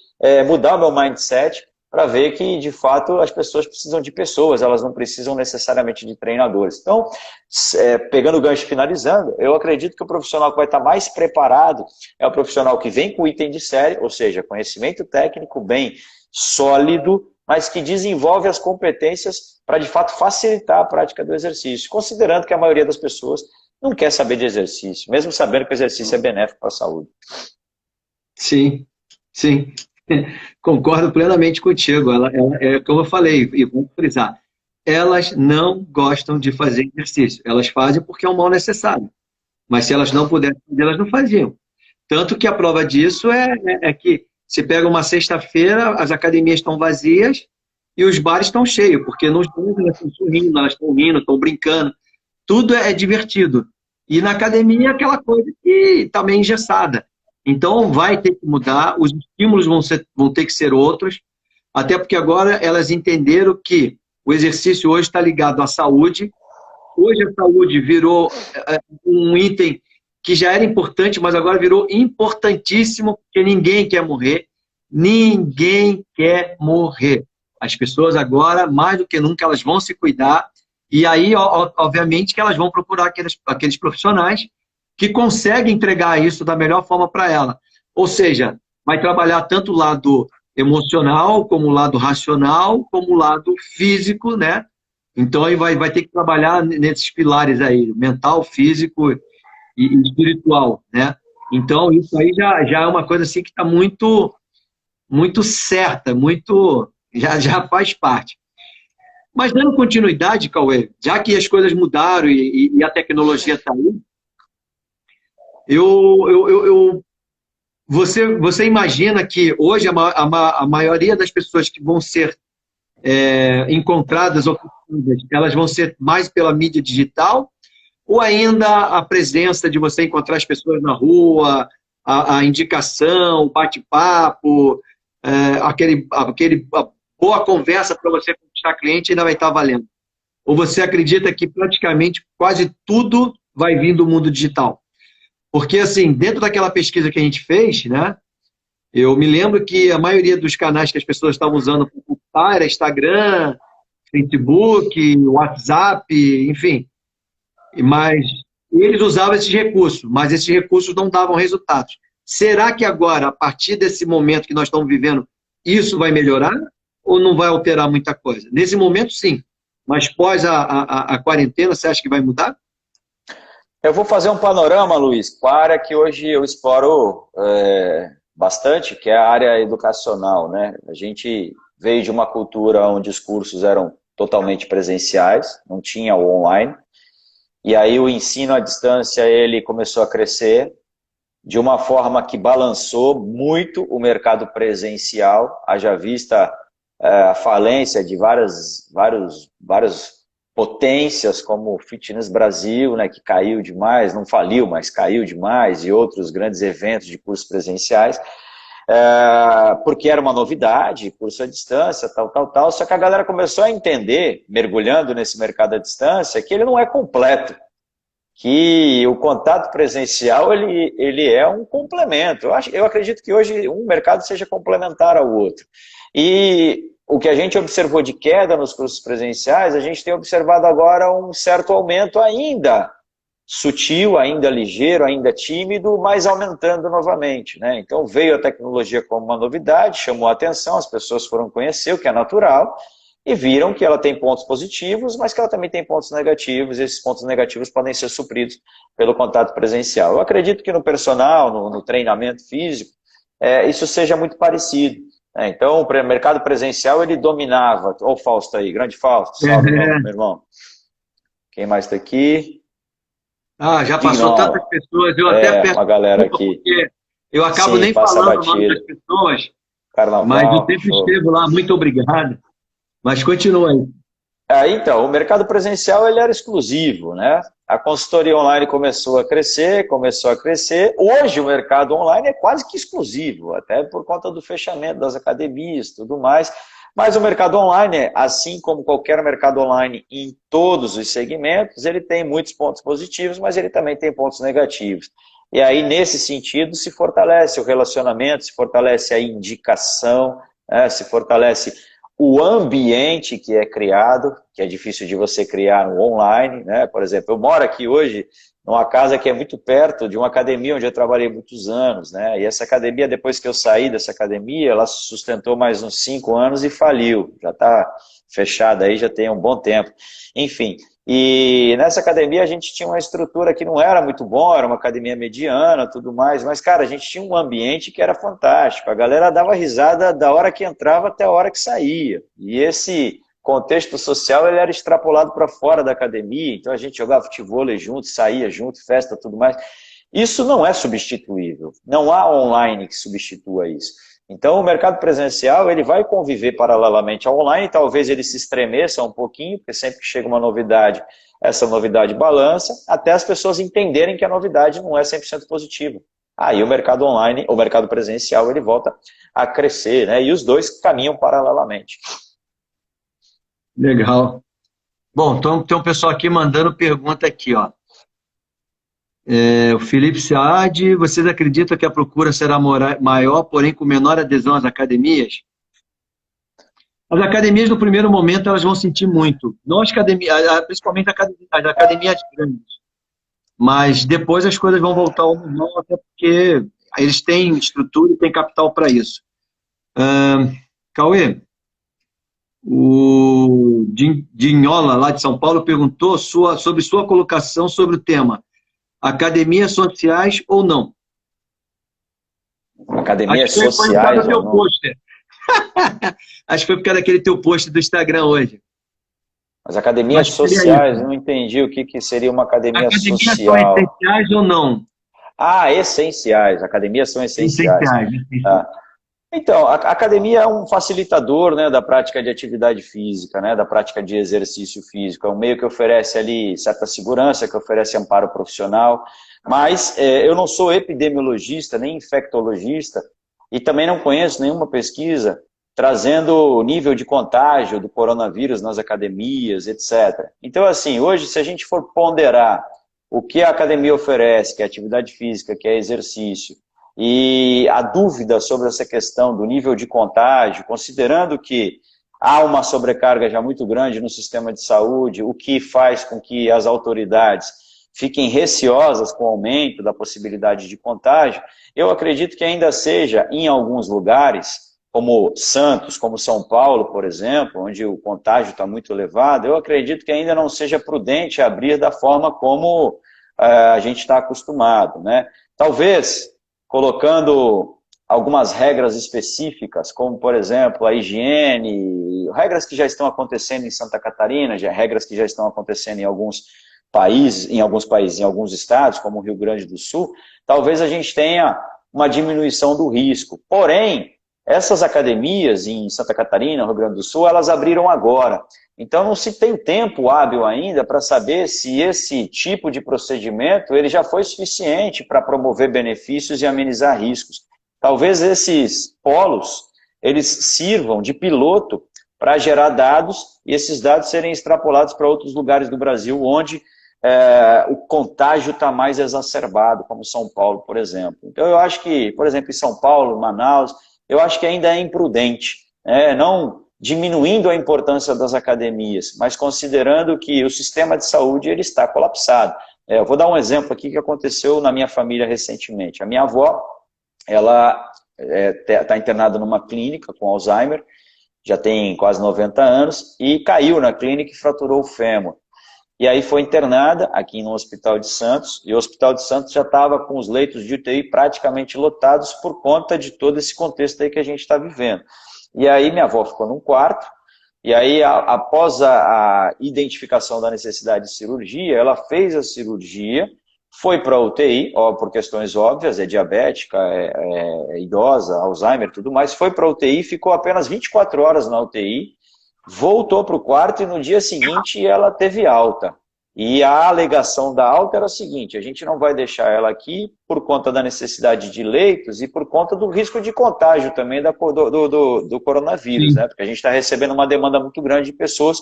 mudar o meu mindset para ver que, de fato, as pessoas precisam de pessoas, elas não precisam necessariamente de treinadores. Então, pegando o gancho e finalizando, eu acredito que o profissional que vai estar mais preparado é o profissional que vem com item de série, ou seja, conhecimento técnico bem sólido, mas que desenvolve as competências para, de fato, facilitar a prática do exercício, considerando que a maioria das pessoas não quer saber de exercício, mesmo sabendo que o exercício é benéfico para a saúde. Sim, sim. Concordo plenamente contigo. É como eu falei, e vou frisar, elas não gostam de fazer exercício. Elas fazem porque é um mal necessário. Mas se elas não pudessem fazer, elas não faziam. Tanto que a prova disso é que se pega uma sexta-feira, as academias estão vazias e os bares estão cheios, porque nos bares elas estão sorrindo, elas estão rindo, estão brincando. Tudo é divertido. E na academia é aquela coisa que está meio engessada. Então vai ter que mudar, os estímulos vão ter que ser outros, até porque agora elas entenderam que o exercício hoje está ligado à saúde. Hoje a saúde virou um item que já era importante, mas agora virou importantíssimo, porque ninguém quer morrer. Ninguém quer morrer. As pessoas agora, mais do que nunca, elas vão se cuidar. E aí, obviamente, que elas vão procurar aqueles profissionais que conseguem entregar isso da melhor forma para ela. Ou seja, vai trabalhar tanto o lado emocional, como o lado racional, como o lado físico, né? Então, aí vai ter que trabalhar nesses pilares aí, mental, físico e espiritual, né? Então, isso aí já é uma coisa assim que está muito, muito certa, já faz parte. Mas dando continuidade, Cauê, já que as coisas mudaram e a tecnologia está aí, você imagina que hoje a maioria das pessoas que vão ser encontradas, elas vão ser mais pela mídia digital, ou ainda a presença de você encontrar as pessoas na rua, a indicação, o bate-papo, a boa conversa para você conquistar cliente ainda vai estar valendo? Ou você acredita que praticamente quase tudo vai vir do mundo digital? Porque, assim, dentro daquela pesquisa que a gente fez, né, eu me lembro que a maioria dos canais que as pessoas estavam usando para contar era Instagram, Facebook, WhatsApp, enfim. Mas eles usavam esses recursos, mas esses recursos não davam resultados. Será que agora, a partir desse momento que nós estamos vivendo, isso vai melhorar ou não vai alterar muita coisa? Nesse momento, sim. Mas pós a quarentena, você acha que vai mudar? Eu vou fazer um panorama, Luiz, para a área que hoje eu exploro bastante, que é a área educacional, né? A gente veio de uma cultura onde os cursos eram totalmente presenciais, não tinha o online, e aí o ensino à distância ele começou a crescer de uma forma que balançou muito o mercado presencial, haja vista a falência de várias potências como o Fitness Brasil, né, que caiu demais, não faliu, mas caiu demais, e outros grandes eventos de cursos presenciais, porque era uma novidade, curso à distância, tal, só que a galera começou a entender, mergulhando nesse mercado à distância, que ele não é completo, que o contato presencial ele é um complemento. Eu acredito que hoje um mercado seja complementar ao outro. E o que a gente observou de queda nos cursos presenciais, a gente tem observado agora um certo aumento ainda sutil, ainda ligeiro, ainda tímido, mas aumentando novamente, né? Então veio a tecnologia como uma novidade, chamou a atenção, as pessoas foram conhecer, o que é natural, e viram que ela tem pontos positivos, mas que ela também tem pontos negativos, e esses pontos negativos podem ser supridos pelo contato presencial. Eu acredito que no personal, no treinamento físico, isso seja muito parecido. Então, o mercado presencial, ele dominava. Olha o Fausto aí, grande Fausto, salve, meu irmão. Quem mais está aqui? Ah, já passou tantas pessoas, eu até peço uma galera desculpa, aqui. porque eu acabo Sim, nem passa falando o nome batido. das pessoas, Carnaval, mas eu sempre show. escrevo lá, muito obrigado. Mas continua aí. Então, o mercado presencial ele era exclusivo, né? A consultoria online começou a crescer. Hoje o mercado online é quase que exclusivo, até por conta do fechamento das academias e tudo mais. Mas o mercado online, assim como qualquer mercado online em todos os segmentos, ele tem muitos pontos positivos, mas ele também tem pontos negativos. E aí, nesse sentido, se fortalece o relacionamento, se fortalece a indicação, né? Se fortalece o ambiente que é criado, que é difícil de você criar no online, né? Por exemplo, eu moro aqui hoje numa casa que é muito perto de uma academia onde eu trabalhei muitos anos, né? E essa academia, depois que eu saí dessa academia, ela sustentou mais uns 5 anos e faliu. Já está fechada aí, já tem um bom tempo. Enfim, e nessa academia a gente tinha uma estrutura que não era muito boa, era uma academia mediana, tudo mais, mas, cara, a gente tinha um ambiente que era fantástico. A galera dava risada da hora que entrava até a hora que saía. E esse contexto social ele era extrapolado para fora da academia, então a gente jogava futevôlei junto, saía junto, festa, tudo mais. Isso não é substituível, não há online que substitua isso. Então o mercado presencial ele vai conviver paralelamente ao online, talvez ele se estremeça um pouquinho, porque sempre que chega uma novidade, essa novidade balança, até as pessoas entenderem que a novidade não é 100% positiva. Aí o mercado online, o mercado presencial, ele volta a crescer, né? E os dois caminham paralelamente. Legal. Bom, então tem um pessoal aqui mandando pergunta aqui, ó. O Felipe Saad, vocês acreditam que a procura será maior, porém com menor adesão às academias? As academias, no primeiro momento, elas vão sentir muito. Não as academias, principalmente as academias grandes. Mas depois as coisas vão voltar ao normal, até porque eles têm estrutura e têm capital para isso. Cauê, o Dinhola, lá de São Paulo, perguntou sobre sua colocação sobre o tema academias sociais ou não. Academias sociais ou não? Acho que foi por causa daquele teu post do Instagram hoje. As academias sociais, não entendi o que seria uma academia social. Academias são essenciais ou não? Ah, essenciais. Academias são essenciais. Então, a academia é um facilitador, né, da prática de atividade física, né, da prática de exercício físico. É um meio que oferece ali certa segurança, que oferece amparo profissional. Mas eu não sou epidemiologista, nem infectologista, e também não conheço nenhuma pesquisa trazendo o nível de contágio do coronavírus nas academias, etc. Então, assim, hoje, se a gente for ponderar o que a academia oferece, que é atividade física, que é exercício, e a dúvida sobre essa questão do nível de contágio, considerando que há uma sobrecarga já muito grande no sistema de saúde, o que faz com que as autoridades fiquem receosas com o aumento da possibilidade de contágio, eu acredito que ainda seja, em alguns lugares, como Santos, como São Paulo, por exemplo, onde o contágio está muito elevado, eu acredito que ainda não seja prudente abrir da forma como a gente está acostumado, né? Talvez colocando algumas regras específicas, como, por exemplo, a higiene, regras que já estão acontecendo em Santa Catarina, regras que já estão acontecendo em alguns países, em alguns estados, como o Rio Grande do Sul, talvez a gente tenha uma diminuição do risco. Porém, essas academias em Santa Catarina, Rio Grande do Sul, elas abriram agora. Então não se tem tempo hábil ainda para saber se esse tipo de procedimento ele já foi suficiente para promover benefícios e amenizar riscos. Talvez esses polos eles sirvam de piloto para gerar dados e esses dados serem extrapolados para outros lugares do Brasil onde o contágio está mais exacerbado, como São Paulo, por exemplo. Então eu acho que, por exemplo, em São Paulo, Manaus, eu acho que ainda é imprudente, não diminuindo a importância das academias, mas considerando que o sistema de saúde ele está colapsado. Eu vou dar um exemplo aqui que aconteceu na minha família recentemente. A minha avó, ela está internada numa clínica com Alzheimer, já tem quase 90 anos, e caiu na clínica e fraturou o fêmur. E aí foi internada aqui no Hospital de Santos, e o Hospital de Santos já estava com os leitos de UTI praticamente lotados por conta de todo esse contexto aí que a gente está vivendo. E aí minha avó ficou num quarto, e aí após a identificação da necessidade de cirurgia, ela fez a cirurgia, foi para a UTI, por questões óbvias, é diabética, é idosa, Alzheimer e tudo mais, foi para a UTI, ficou apenas 24 horas na UTI, voltou para o quarto e no dia seguinte ela teve alta. E a alegação da alta era a seguinte: a gente não vai deixar ela aqui por conta da necessidade de leitos e por conta do risco de contágio também do coronavírus, né? Porque a gente está recebendo uma demanda muito grande de pessoas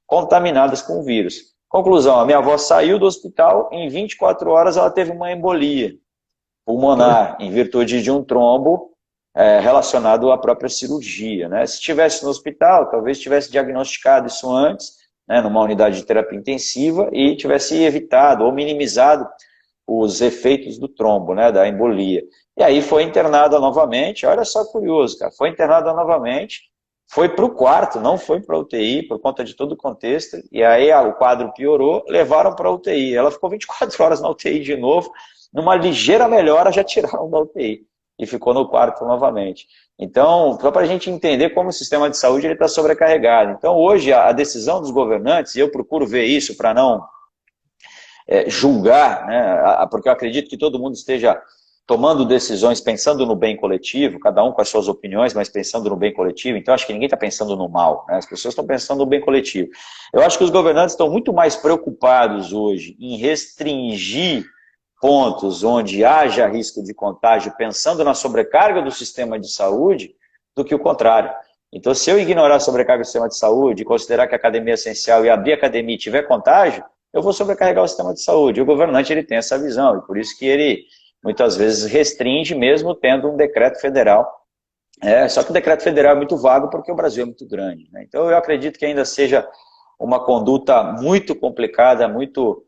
contaminadas com o vírus. Conclusão, a minha avó saiu do hospital, em 24 horas ela teve uma embolia pulmonar, em virtude de um trombo relacionado à própria cirurgia, né? Se estivesse no hospital, talvez tivesse diagnosticado isso antes, né, numa unidade de terapia intensiva, e tivesse evitado ou minimizado os efeitos do trombo, né, da embolia. E aí foi internada novamente, olha só curioso, cara, foi internada novamente, foi para o quarto, não foi para a UTI, por conta de todo o contexto, e aí o quadro piorou, levaram para a UTI. Ela ficou 24 horas na UTI de novo, numa ligeira melhora já tiraram da UTI, e ficou no quarto novamente. Então, só para a gente entender como o sistema de saúde está sobrecarregado. Então, hoje, a decisão dos governantes, e eu procuro ver isso para não julgar, né, porque eu acredito que todo mundo esteja tomando decisões pensando no bem coletivo, cada um com as suas opiniões, mas pensando no bem coletivo. Então acho que ninguém está pensando no mal, né? As pessoas estão pensando no bem coletivo. Eu acho que os governantes estão muito mais preocupados hoje em restringir pontos onde haja risco de contágio, pensando na sobrecarga do sistema de saúde, do que o contrário. Então, se eu ignorar a sobrecarga do sistema de saúde, considerar que a academia é essencial e abrir a academia e tiver contágio, eu vou sobrecarregar o sistema de saúde. E o governante ele tem essa visão, e por isso que ele muitas vezes restringe, mesmo tendo um decreto federal. Só que o decreto federal é muito vago porque o Brasil é muito grande, né? Então eu acredito que ainda seja uma conduta muito complicada, muito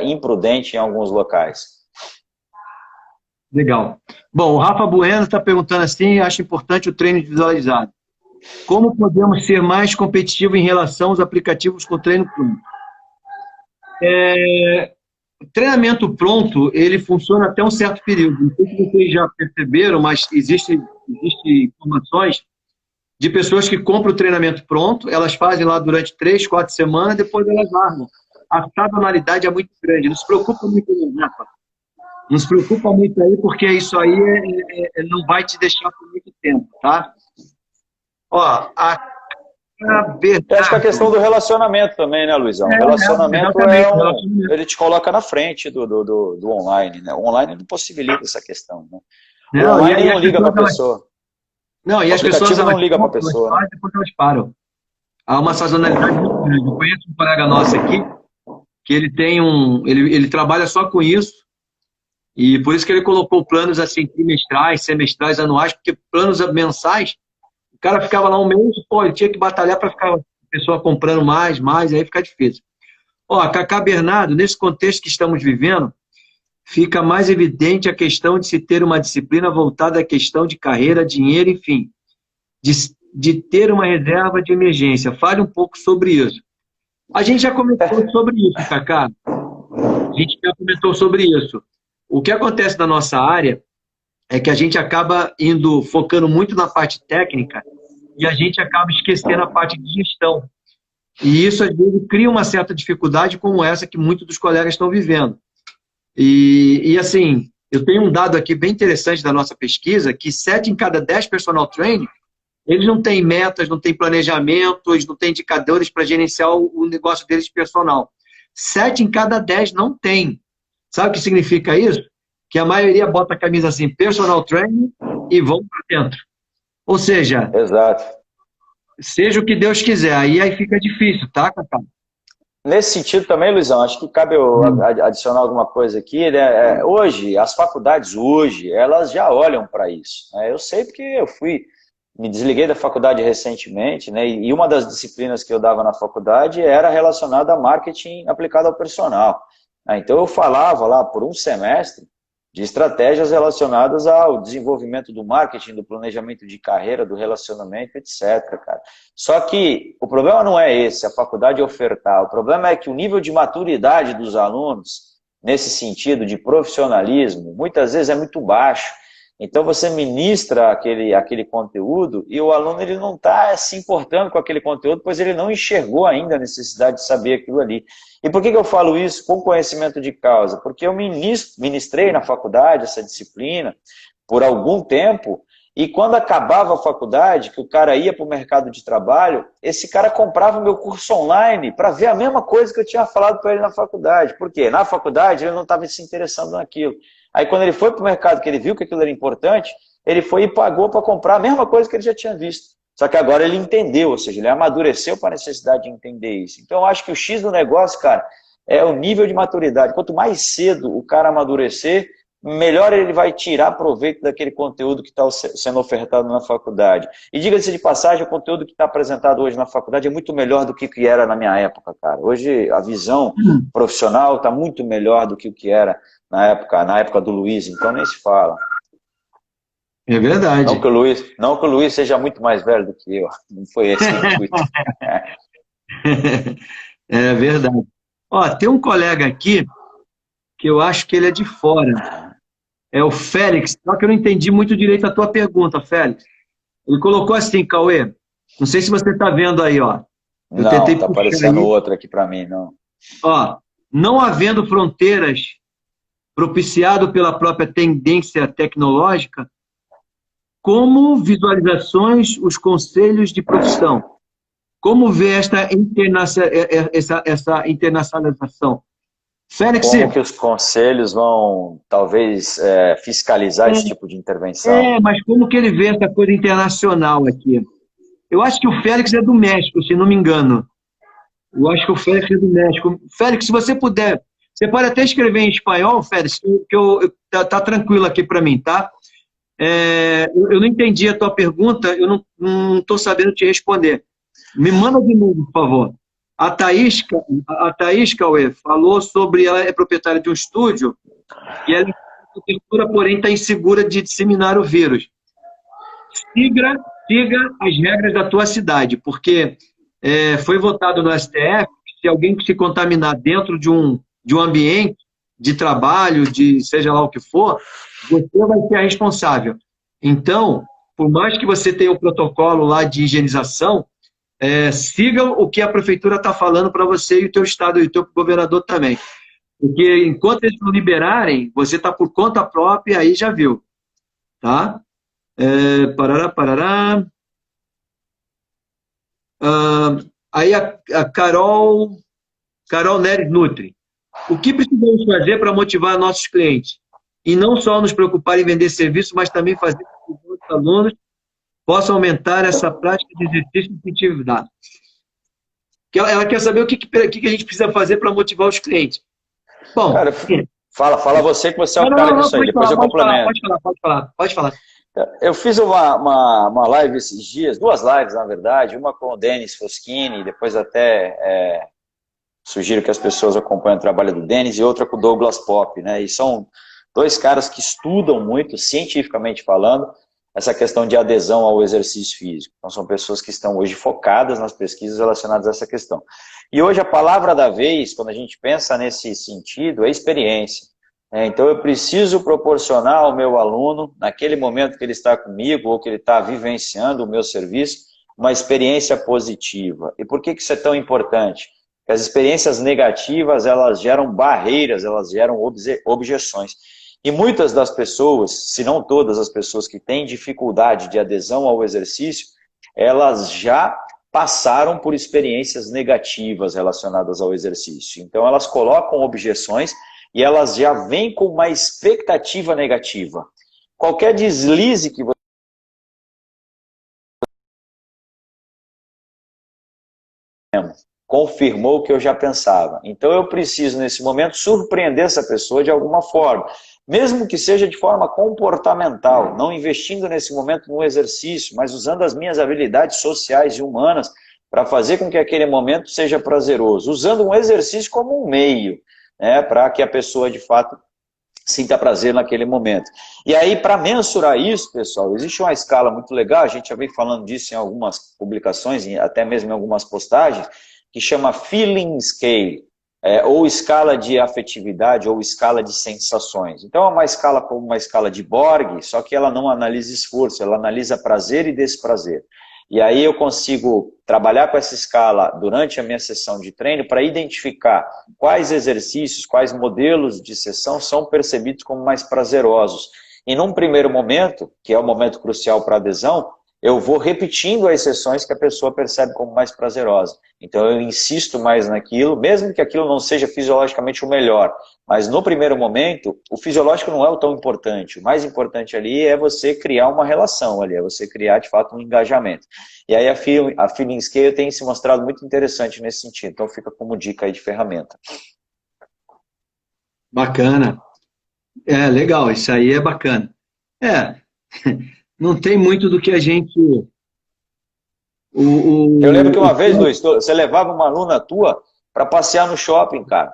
imprudente em alguns locais. Legal. Bom, o Rafa Bueno está perguntando assim, acho importante o treino individualizado. Como podemos ser mais competitivos em relação aos aplicativos com treino pronto? Treinamento pronto, ele funciona até um certo período. Não sei se vocês já perceberam, mas existem informações de pessoas que compram o treinamento pronto, elas fazem lá durante 3, 4 semanas, depois elas largam. A sazonalidade é muito grande. Não se preocupa muito, não, Rafa. Não se preocupa muito aí, porque isso aí não vai te deixar por muito tempo, tá? Ó, Eu acho que a questão do relacionamento também, né, Luizão? O relacionamento ele te coloca na frente do online, né? O online não possibilita essa questão, né? O online não liga para a pessoa. Não, e o as pessoas não liga para a pessoa. Depois elas param. Há uma sazonalidade muito grande. Eu conheço um colega nosso aqui, que ele tem ele trabalha só com isso, e por isso que ele colocou planos assim, trimestrais, semestrais, anuais, porque planos mensais, o cara ficava lá um mês, ele tinha que batalhar para ficar a pessoa comprando mais, aí fica difícil. Ó, Cacá Bernardo, nesse contexto que estamos vivendo, fica mais evidente a questão de se ter uma disciplina voltada à questão de carreira, dinheiro, enfim, de ter uma reserva de emergência. Fale um pouco sobre isso. A gente já comentou sobre isso, Cacá. A gente já comentou sobre isso. O que acontece na nossa área é que a gente acaba focando muito na parte técnica e a gente acaba esquecendo a parte de gestão. E isso, às vezes, cria uma certa dificuldade como essa que muitos dos colegas estão vivendo. E assim, eu tenho um dado aqui bem interessante da nossa pesquisa, que 7 em cada 10 personal trainers, eles não têm metas, não têm planejamento, eles não têm indicadores para gerenciar o negócio deles de personal. 7 em cada 10 não tem. Sabe o que significa isso? Que a maioria bota a camisa assim, personal training, e vão para dentro. Ou seja, exato. Seja o que Deus quiser. Aí fica difícil, tá, Cacá? Nesse sentido também, Luizão, acho que cabe eu adicionar alguma coisa aqui, né? Hoje, as faculdades elas já olham para isso, né? Eu sei porque me desliguei da faculdade recentemente, né? E uma das disciplinas que eu dava na faculdade era relacionada a marketing aplicado ao personal. Então eu falava lá por um semestre de estratégias relacionadas ao desenvolvimento do marketing, do planejamento de carreira, do relacionamento, etc, cara. Só que o problema não é esse, a faculdade ofertar. O problema é que o nível de maturidade dos alunos, nesse sentido de profissionalismo, muitas vezes é muito baixo. Então você ministra aquele conteúdo e o aluno ele não está se importando com aquele conteúdo, pois ele não enxergou ainda a necessidade de saber aquilo ali. E por que eu falo isso com conhecimento de causa? Porque eu ministrei na faculdade essa disciplina por algum tempo, e quando acabava a faculdade, que o cara ia para o mercado de trabalho, esse cara comprava o meu curso online para ver a mesma coisa que eu tinha falado para ele na faculdade. Por quê? Na faculdade ele não estava se interessando naquilo. Aí quando ele foi para o mercado, que ele viu que aquilo era importante, ele foi e pagou para comprar a mesma coisa que ele já tinha visto. Só que agora ele entendeu, ou seja, ele amadureceu para a necessidade de entender isso. Então eu acho que o X do negócio, cara, é o nível de maturidade. Quanto mais cedo o cara amadurecer, melhor ele vai tirar proveito daquele conteúdo que está sendo ofertado na faculdade. E diga-se de passagem, o conteúdo que está apresentado hoje na faculdade é muito melhor do que era na minha época, cara. Hoje a visão profissional está muito melhor do que o que era na época do Luiz, então nem se fala. É verdade. Não que o Luiz seja muito mais velho do que eu, não foi esse o intuito. É verdade. Ó, tem um colega aqui que eu acho que ele é de fora. É o Félix, só que eu não entendi muito direito a tua pergunta, Félix. Ele colocou assim, Cauê, não sei se você está vendo aí, ó. Eu não, tentei tá aparecendo outro aqui para mim, não. Ó, não havendo fronteiras propiciado pela própria tendência tecnológica, como visualizações os conselhos de profissão? Como vê essa internacionalização? Félix, como que os conselhos vão, talvez, fiscalizar esse tipo de intervenção? Mas como que ele vê essa coisa internacional aqui? Eu acho que o Félix é do México, se não me engano. Eu acho que o Félix é do México. Félix, se você puder, você pode até escrever em espanhol, Félix, que tá tranquilo aqui para mim, tá? Eu não entendi a tua pergunta, eu não estou sabendo te responder. Me manda de novo, por favor. A Thaís, Cauê, falou sobre, ela é proprietária de um estúdio e ela é arquitetura, porém está insegura de disseminar o vírus. Siga as regras da tua cidade, porque foi votado no STF que se alguém se contaminar dentro de um ambiente de trabalho, de seja lá o que for, você vai ser a responsável. Então, por mais que você tenha o protocolo lá de higienização, siga o que a prefeitura está falando para você e o teu estado e o teu governador também. Porque enquanto eles não liberarem, você está por conta própria e aí já viu. Tá? Parará. Aí a Carol Neres Nutri. O que precisamos fazer para motivar nossos clientes? E não só nos preocupar em vender serviço, mas também fazer com que os alunos possam aumentar essa prática de exercício e incentividade. Ela quer saber o que a gente precisa fazer para motivar os clientes. Bom, cara, fala você que você é o cara disso aí, depois eu complemento. Pode falar. Eu fiz uma live esses dias, duas lives na verdade, uma com o Denis Foschini, depois até sugiro que as pessoas acompanhem o trabalho do Denis, e outra com o Douglas Pop, né? E são dois caras que estudam muito, cientificamente falando, essa questão de adesão ao exercício físico. Então são pessoas que estão hoje focadas nas pesquisas relacionadas a essa questão. E hoje a palavra da vez, quando a gente pensa nesse sentido, é experiência. Então eu preciso proporcionar ao meu aluno, naquele momento que ele está comigo, ou que ele está vivenciando o meu serviço, uma experiência positiva. E por que isso é tão importante? Porque as experiências negativas, elas geram barreiras, elas geram objeções. E muitas das pessoas, se não todas as pessoas que têm dificuldade de adesão ao exercício, elas já passaram por experiências negativas relacionadas ao exercício. Então elas colocam objeções e elas já vêm com uma expectativa negativa. Qualquer deslize que você confirmou o que eu já pensava. Então eu preciso, nesse momento, surpreender essa pessoa de alguma forma. Mesmo que seja de forma comportamental, não investindo nesse momento no exercício, mas usando as minhas habilidades sociais e humanas para fazer com que aquele momento seja prazeroso. Usando um exercício como um meio. né, para que a pessoa, de fato, sinta prazer naquele momento. E aí, para mensurar isso, pessoal, existe uma escala muito legal, a gente já vem falando disso em algumas publicações, até mesmo em algumas postagens, que chama Feeling Scale, ou escala de afetividade, ou escala de sensações. Então, é uma escala como uma escala de Borg, só que ela não analisa esforço, ela analisa prazer e desprazer. E aí eu consigo trabalhar com essa escala durante a minha sessão de treino para identificar quais exercícios, quais modelos de sessão são percebidos como mais prazerosos. E num primeiro momento, que é o momento crucial para a adesão, eu vou repetindo as sessões que a pessoa percebe como mais prazerosa. Então eu insisto mais naquilo, mesmo que aquilo não seja fisiologicamente o melhor. Mas no primeiro momento, o fisiológico não é o tão importante. O mais importante ali é você criar uma relação ali, é você criar de fato um engajamento. E aí a Feeling Scale tem se mostrado muito interessante nesse sentido. Então fica como dica aí de ferramenta. Bacana. Legal, isso aí é bacana. Não tem muito do que a gente... Eu lembro que uma vez, Luiz, você levava uma aluna tua para passear no shopping, cara.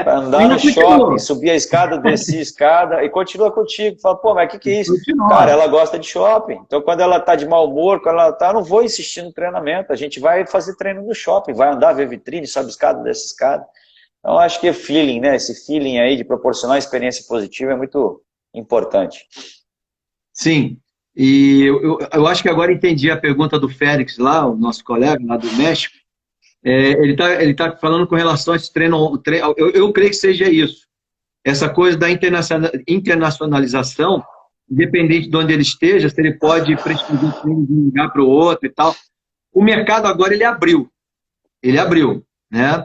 Para andar no shopping, subir a escada, descer a escada e continua contigo. Fala, pô, mas o que é isso? Continua. Cara, ela gosta de shopping. Então, quando ela tá de mau humor, quando ela tá, não vou insistir no treinamento. A gente vai fazer treino no shopping, vai andar, ver vitrine, sobe escada, desce escada. Então, acho que é feeling, né? Esse feeling aí de proporcionar experiência positiva é muito importante. Sim. E eu acho que agora entendi a pergunta do Félix lá, o nosso colega lá do México. Ele tá falando com relação a esse treino. Eu creio que seja isso. Essa coisa da internacionalização, independente de onde ele esteja, se ele pode prescrever treino de um lugar para o outro e tal. O mercado agora ele abriu. Ele abriu, né?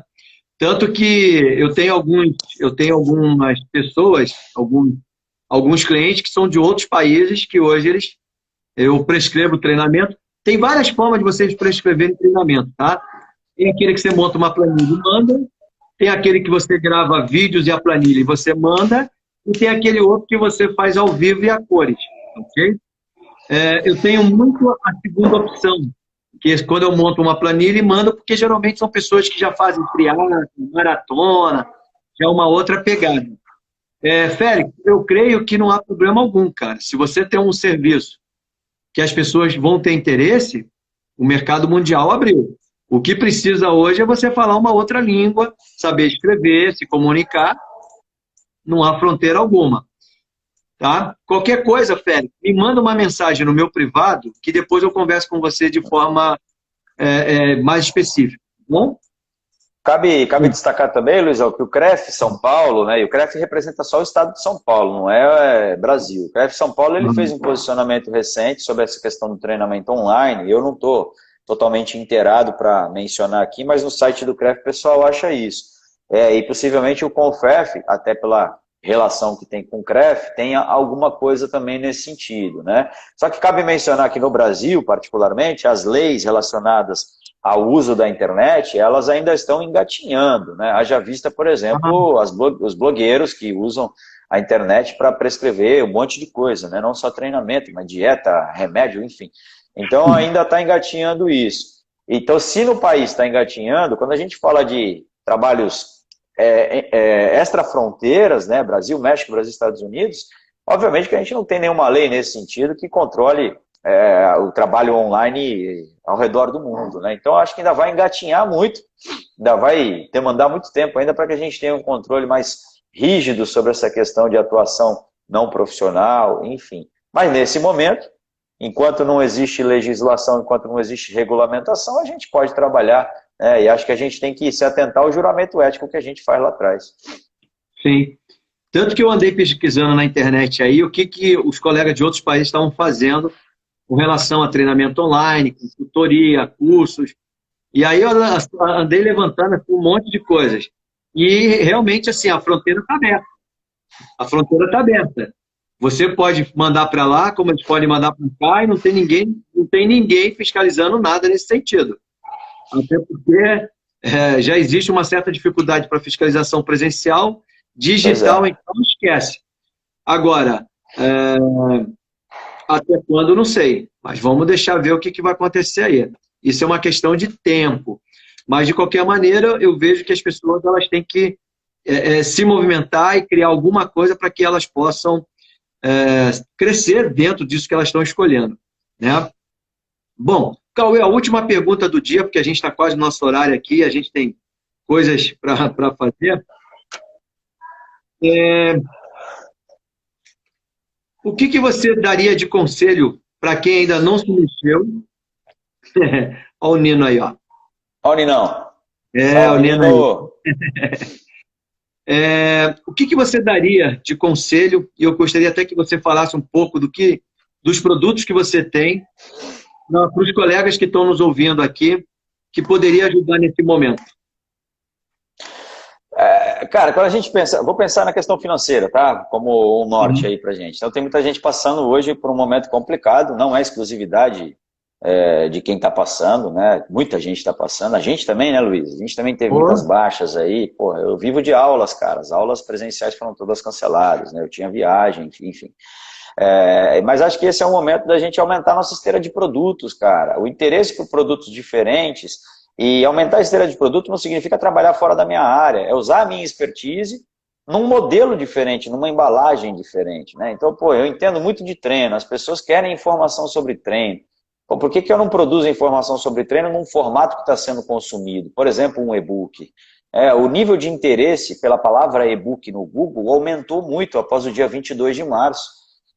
Tanto que eu tenho algumas pessoas, alguns clientes que são de outros países que hoje eu prescrevo treinamento. Tem várias formas de vocês prescreverem treinamento, tá? Tem aquele que você monta uma planilha e manda, tem aquele que você grava vídeos e a planilha e você manda, e tem aquele outro que você faz ao vivo e a cores, ok? Eu tenho muito a segunda opção, que é quando eu monto uma planilha e mando, porque geralmente são pessoas que já fazem triatlo, maratona, já é uma outra pegada. Félix, eu creio que não há problema algum, cara. Se você tem um serviço que as pessoas vão ter interesse, o mercado mundial abriu. O que precisa hoje é você falar uma outra língua, saber escrever, se comunicar. Não há fronteira alguma. Tá? Qualquer coisa, Félix, me manda uma mensagem no meu privado que depois eu converso com você de forma mais específica. Tá bom? Cabe destacar também, Luiz, que o CREF São Paulo, né, e o CREF representa só o estado de São Paulo, não é Brasil. O CREF São Paulo ele fez um posicionamento recente sobre essa questão do treinamento online. Eu não estou totalmente inteirado para mencionar aqui, mas no site do CREF o pessoal acha isso. E possivelmente o CONFEF, até pela relação que tem com o CREF, tenha alguma coisa também nesse sentido, né? Só que cabe mencionar que no Brasil, particularmente, as leis relacionadas ao uso da internet, elas ainda estão engatinhando, né? Haja vista, por exemplo, os blogueiros que usam a internet para prescrever um monte de coisa, né? Não só treinamento, mas dieta, remédio, enfim. Então ainda está engatinhando isso. Então, se no país está engatinhando, quando a gente fala de trabalhos extra-fronteiras, né? Brasil, México, Brasil, Estados Unidos, obviamente que a gente não tem nenhuma lei nesse sentido que controle o trabalho online ao redor do mundo, né? Então acho que ainda vai engatinhar muito, ainda vai demandar muito tempo ainda para que a gente tenha um controle mais rígido sobre essa questão de atuação não profissional, enfim. Mas nesse momento, enquanto não existe legislação, enquanto não existe regulamentação, a gente pode trabalhar, né? E acho que a gente tem que se atentar ao juramento ético que a gente faz lá atrás. Sim. Tanto que eu andei pesquisando na internet aí o que os colegas de outros países estavam fazendo com relação a treinamento online, consultoria, cursos. E aí eu andei levantando assim, um monte de coisas. E realmente, assim, a fronteira está aberta. A fronteira está aberta. Você pode mandar para lá, como eles podem mandar para cá, e não tem ninguém fiscalizando nada nesse sentido. Até porque já existe uma certa dificuldade para fiscalização presencial, digital, então esquece. Agora, até quando, não sei. Mas vamos deixar ver o que vai acontecer aí. Isso é uma questão de tempo. Mas, de qualquer maneira, eu vejo que as pessoas elas têm que se movimentar e criar alguma coisa para que elas possam crescer dentro disso que elas estão escolhendo, né? Bom, Cauê, a última pergunta do dia, porque a gente está quase no nosso horário aqui, a gente tem coisas para fazer. O que você daria de conselho para quem ainda não se mexeu? Olha o Nino aí, ó. Olha o Ninão. O Nino aí. O que você daria de conselho? E eu gostaria até que você falasse um pouco dos produtos que você tem para os colegas que estão nos ouvindo aqui, que poderia ajudar nesse momento. Cara, quando a gente pensa, vou pensar na questão financeira, tá? Como um norte aí pra gente. Então tem muita gente passando hoje por um momento complicado, não é exclusividade de quem está passando, né? Muita gente está passando, a gente também, né, Luiz? A gente também teve muitas baixas aí. Porra, eu vivo de aulas, cara. As aulas presenciais foram todas canceladas, né? Eu tinha viagem, enfim. Mas acho que esse é o momento da gente aumentar a nossa esteira de produtos, cara. O interesse por produtos diferentes. E aumentar a esteira de produto não significa trabalhar fora da minha área, é usar a minha expertise num modelo diferente, numa embalagem diferente, né? Então, pô, eu entendo muito de treino, as pessoas querem informação sobre treino. Pô, por que eu não produzo informação sobre treino num formato que está sendo consumido? Por exemplo, um e-book. O nível de interesse pela palavra e-book no Google aumentou muito após o dia 22 de março.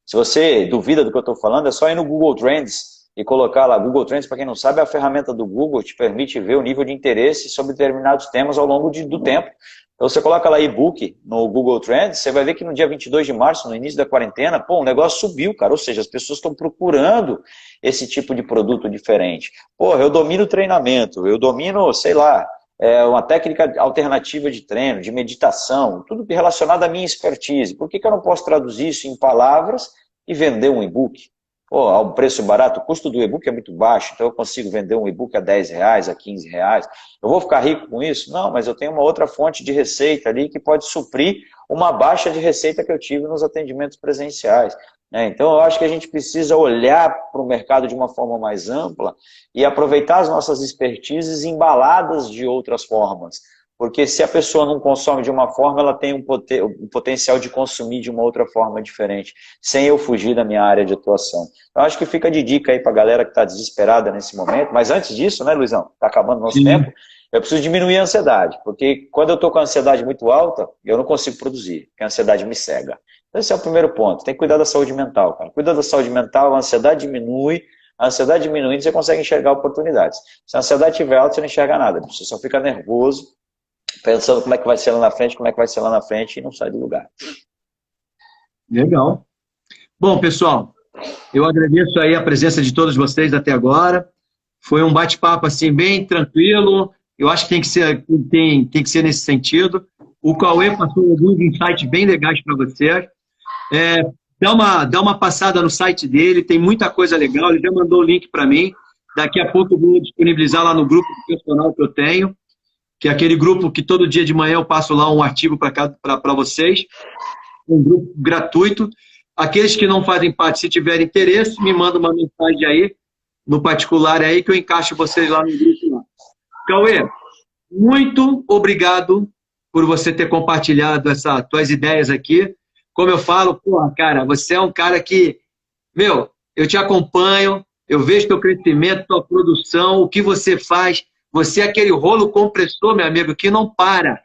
Se você duvida do que eu estou falando, é só ir no Google Trends e colocar lá. Google Trends, para quem não sabe, é a ferramenta do Google que te permite ver o nível de interesse sobre determinados temas ao longo do tempo. Então você coloca lá e-book no Google Trends, você vai ver que no dia 22 de março, no início da quarentena, pô, o negócio subiu, cara. Ou seja, as pessoas estão procurando esse tipo de produto diferente. Pô, eu domino treinamento, eu domino, sei lá, uma técnica alternativa de treino, de meditação, tudo relacionado à minha expertise. Por que eu não posso traduzir isso em palavras e vender um e-book? Pô, a um preço barato, o custo do e-book é muito baixo, então eu consigo vender um e-book a R$10, a R$15. Eu vou ficar rico com isso? Não, mas eu tenho uma outra fonte de receita ali que pode suprir uma baixa de receita que eu tive nos atendimentos presenciais. Então eu acho que a gente precisa olhar para o mercado de uma forma mais ampla e aproveitar as nossas expertises embaladas de outras formas. Porque se a pessoa não consome de uma forma, ela tem um potencial de consumir de uma outra forma diferente, sem eu fugir da minha área de atuação. Eu acho que fica de dica aí para a galera que está desesperada nesse momento. Mas antes disso, né, Luizão? Está acabando o nosso tempo. Eu preciso diminuir a ansiedade. Porque quando eu estou com a ansiedade muito alta, eu não consigo produzir, porque a ansiedade me cega. Então, esse é o primeiro ponto. Tem que cuidar da saúde mental, cara. Cuida da saúde mental, a ansiedade diminui. A ansiedade diminuindo, você consegue enxergar oportunidades. Se a ansiedade estiver alta, você não enxerga nada. Você só fica nervoso, pensando como é que vai ser lá na frente, como é que vai ser lá na frente, e não sai do lugar. Legal. Bom, pessoal, eu agradeço aí a presença de todos vocês até agora. Foi um bate-papo assim, bem tranquilo. Eu acho que tem que ser nesse sentido. O Cauê passou alguns insights bem legais para vocês. Dá uma passada no site dele, tem muita coisa legal. Ele já mandou o link para mim. Daqui a pouco eu vou disponibilizar lá no grupo personal que eu tenho, que é aquele grupo que todo dia de manhã eu passo lá um artigo para vocês, um grupo gratuito. Aqueles que não fazem parte, se tiverem interesse, me mandam uma mensagem aí, no particular aí, que eu encaixo vocês lá no grupo. Lá. Cauê, muito obrigado por você ter compartilhado essas tuas ideias aqui. Como eu falo, cara, você é um cara que, eu te acompanho, eu vejo teu crescimento, tua produção, o que você faz. Você é aquele rolo compressor, meu amigo, que não para.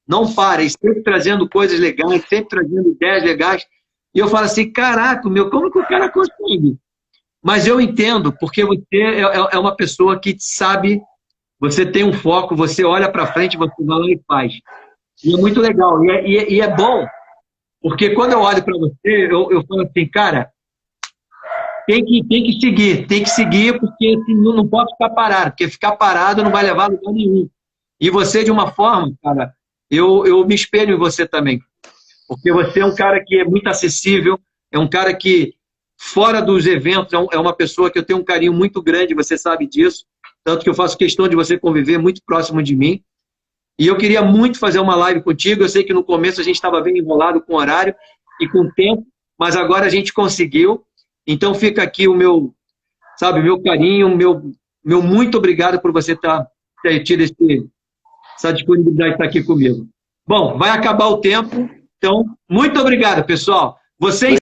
Não para. E sempre trazendo coisas legais, sempre trazendo ideias legais. E eu falo assim, caraca, como que o cara consegue? Mas eu entendo, porque você é uma pessoa que sabe, você tem um foco, você olha para frente, você vai lá e faz. E é muito legal. E é bom, porque quando eu olho para você, eu falo assim, cara, tem que seguir, porque não pode ficar parado, porque ficar parado não vai levar a lugar nenhum. E você, de uma forma, cara, eu me espelho em você também, porque você é um cara que é muito acessível, é um cara que, fora dos eventos, é uma pessoa que eu tenho um carinho muito grande, você sabe disso, tanto que eu faço questão de você conviver muito próximo de mim. E eu queria muito fazer uma live contigo, eu sei que no começo a gente estava bem enrolado com o horário e com o tempo, mas agora a gente conseguiu. Então fica aqui o meu carinho, meu muito obrigado por você ter tido essa disponibilidade de estar aqui comigo. Bom, vai acabar o tempo, então, muito obrigado, pessoal. Vocês